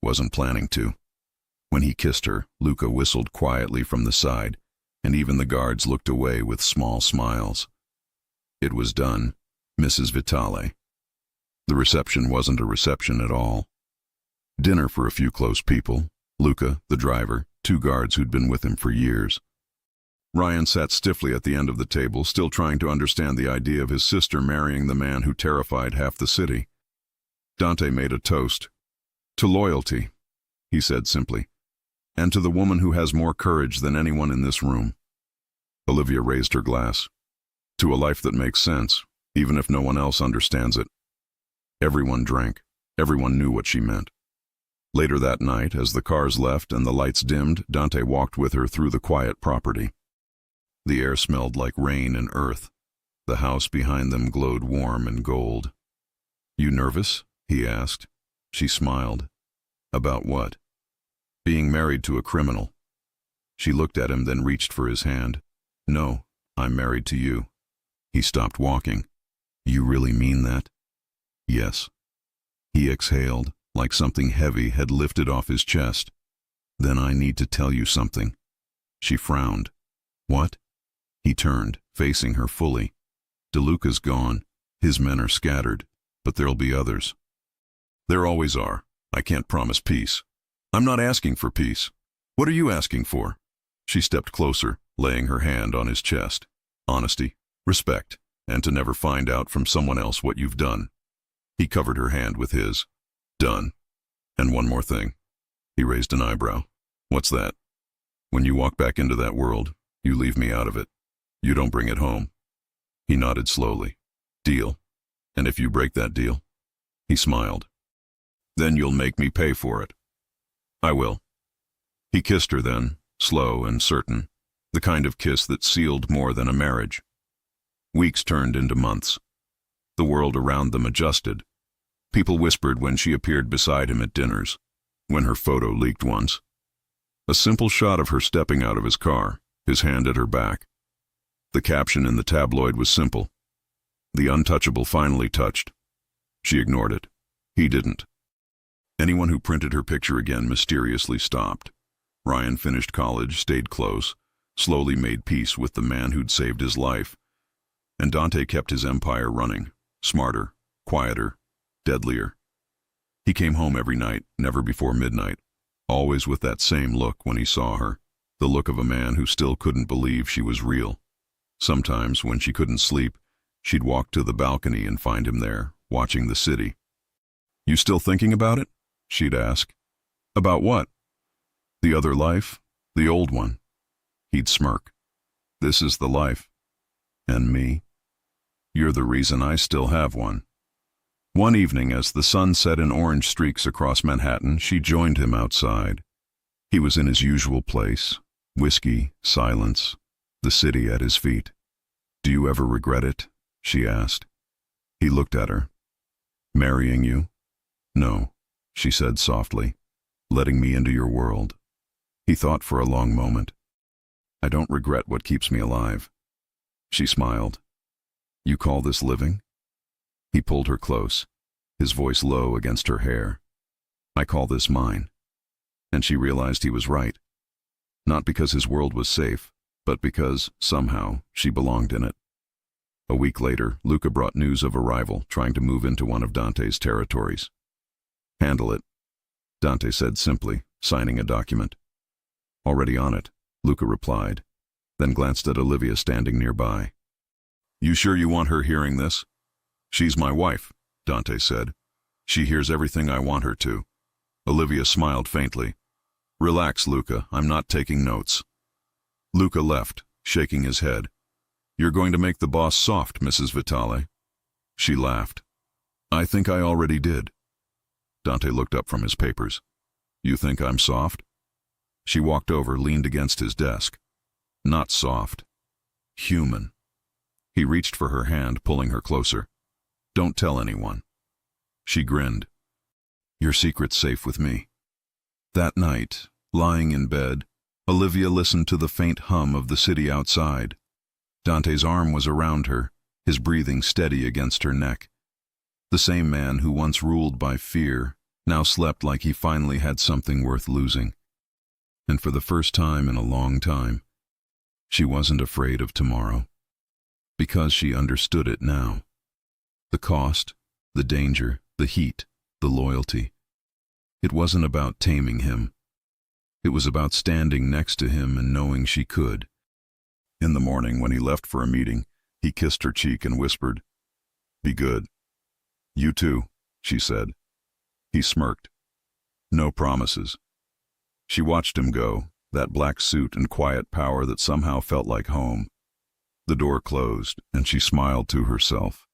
"Wasn't planning to." When he kissed her, Luca whistled quietly from the side, and even the guards looked away with small smiles. It was done, Mrs. Vitale. The reception wasn't a reception at all. Dinner for a few close people, Luca, the driver, 2 guards who'd been with him for years. Ryan sat stiffly at the end of the table, still trying to understand the idea of his sister marrying the man who terrified half the city. Dante made a toast. "To loyalty," he said simply, "and to the woman who has more courage than anyone in this room." Olivia raised her glass. "To a life that makes sense, even if no one else understands it." Everyone drank. Everyone knew what she meant. Later that night, as the cars left and the lights dimmed, Dante walked with her through the quiet property. The air smelled like rain and earth. The house behind them glowed warm and gold. "You nervous?" he asked. She smiled. "About what?" "Being married to a criminal." She looked at him, then reached for his hand. "No, I'm married to you." He stopped walking. "You really mean that?" "Yes." He exhaled, like something heavy had lifted off his chest. "Then I need to tell you something." She frowned. "What?" He turned, facing her fully. "DeLuca's gone. His men are scattered, but there'll be others." "There always are. I can't promise peace." "I'm not asking for peace. What are you asking for?" She stepped closer, laying her hand on his chest. "Honesty, respect, and to never find out from someone else what you've done." He covered her hand with his. "Done. And one more thing." He raised an eyebrow. "What's that?" "When you walk back into that world, you leave me out of it. You don't bring it home." He nodded slowly. "Deal. And if you break that deal?" He smiled. "Then you'll make me pay for it." "I will." He kissed her then, slow and certain, the kind of kiss that sealed more than a marriage. Weeks turned into months. The world around them adjusted. People whispered when she appeared beside him at dinners, when her photo leaked once. A simple shot of her stepping out of his car, his hand at her back. The caption in the tabloid was simple. "The untouchable finally touched." She ignored it. He didn't. Anyone who printed her picture again mysteriously stopped. Ryan finished college, stayed close, slowly made peace with the man who'd saved his life. And Dante kept his empire running, smarter, quieter, deadlier. He came home every night, never before midnight, always with that same look when he saw her, the look of a man who still couldn't believe she was real. Sometimes, when she couldn't sleep, she'd walk to the balcony and find him there, watching the city. "You still thinking about it?" she'd ask. "About what?" "The other life, the old one." He'd smirk. "This is the life. And me? You're the reason I still have one." One evening, as the sun set in orange streaks across Manhattan, she joined him outside. He was in his usual place, whiskey, silence, the city at his feet. "Do you ever regret it?" she asked. He looked at her. "Marrying you?" "No," she said softly. "Letting me into your world." He thought for a long moment. "I don't regret what keeps me alive." She smiled. "You call this living?" He pulled her close, his voice low against her hair. "I call this mine." And she realized he was right. Not because his world was safe, but because, somehow, she belonged in it. A week later, Luca brought news of a rival trying to move into one of Dante's territories. "Handle it," Dante said simply, signing a document. "Already on it," Luca replied, then glanced at Olivia standing nearby. "You sure you want her hearing this?" "She's my wife," Dante said. "She hears everything I want her to." Olivia smiled faintly. "Relax, Luca, I'm not taking notes." Luca left, shaking his head. "You're going to make the boss soft, Mrs. Vitale." She laughed. "I think I already did." Dante looked up from his papers. "You think I'm soft?" She walked over, leaned against his desk. "Not soft. Human." He reached for her hand, pulling her closer. "Don't tell anyone." She grinned. Your secret's safe with me. That night, lying in bed, Olivia listened to the faint hum of the city outside. Dante's arm was around her, his breathing steady against her neck. The same man who once ruled by fear now slept like he finally had something worth losing. And for the first time in a long time, she wasn't afraid of tomorrow. Because she understood it now. The cost, the danger, the heat, the loyalty. It wasn't about taming him. It was about standing next to him and knowing she could. In the morning, when he left for a meeting, he kissed her cheek and whispered, "Be good." "You too," she said. He smirked. No promises. She watched him go, that black suit and quiet power that somehow felt like home. The door closed, and she smiled to herself.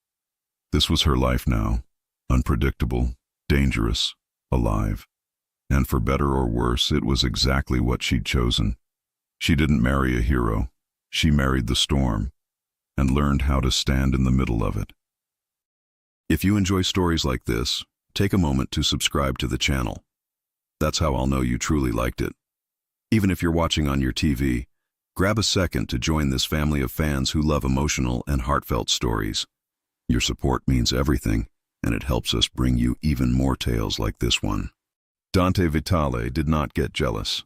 This was her life now, unpredictable, dangerous, alive. And for better or worse, it was exactly what she'd chosen. She didn't marry a hero. She married the storm, and learned how to stand in the middle of it. If you enjoy stories like this, take a moment to subscribe to the channel. That's how I'll know you truly liked it. Even if you're watching on your TV, grab a second to join this family of fans who love emotional and heartfelt stories. Your support means everything, and it helps us bring you even more tales like this one. Dante Vitale did not get jealous.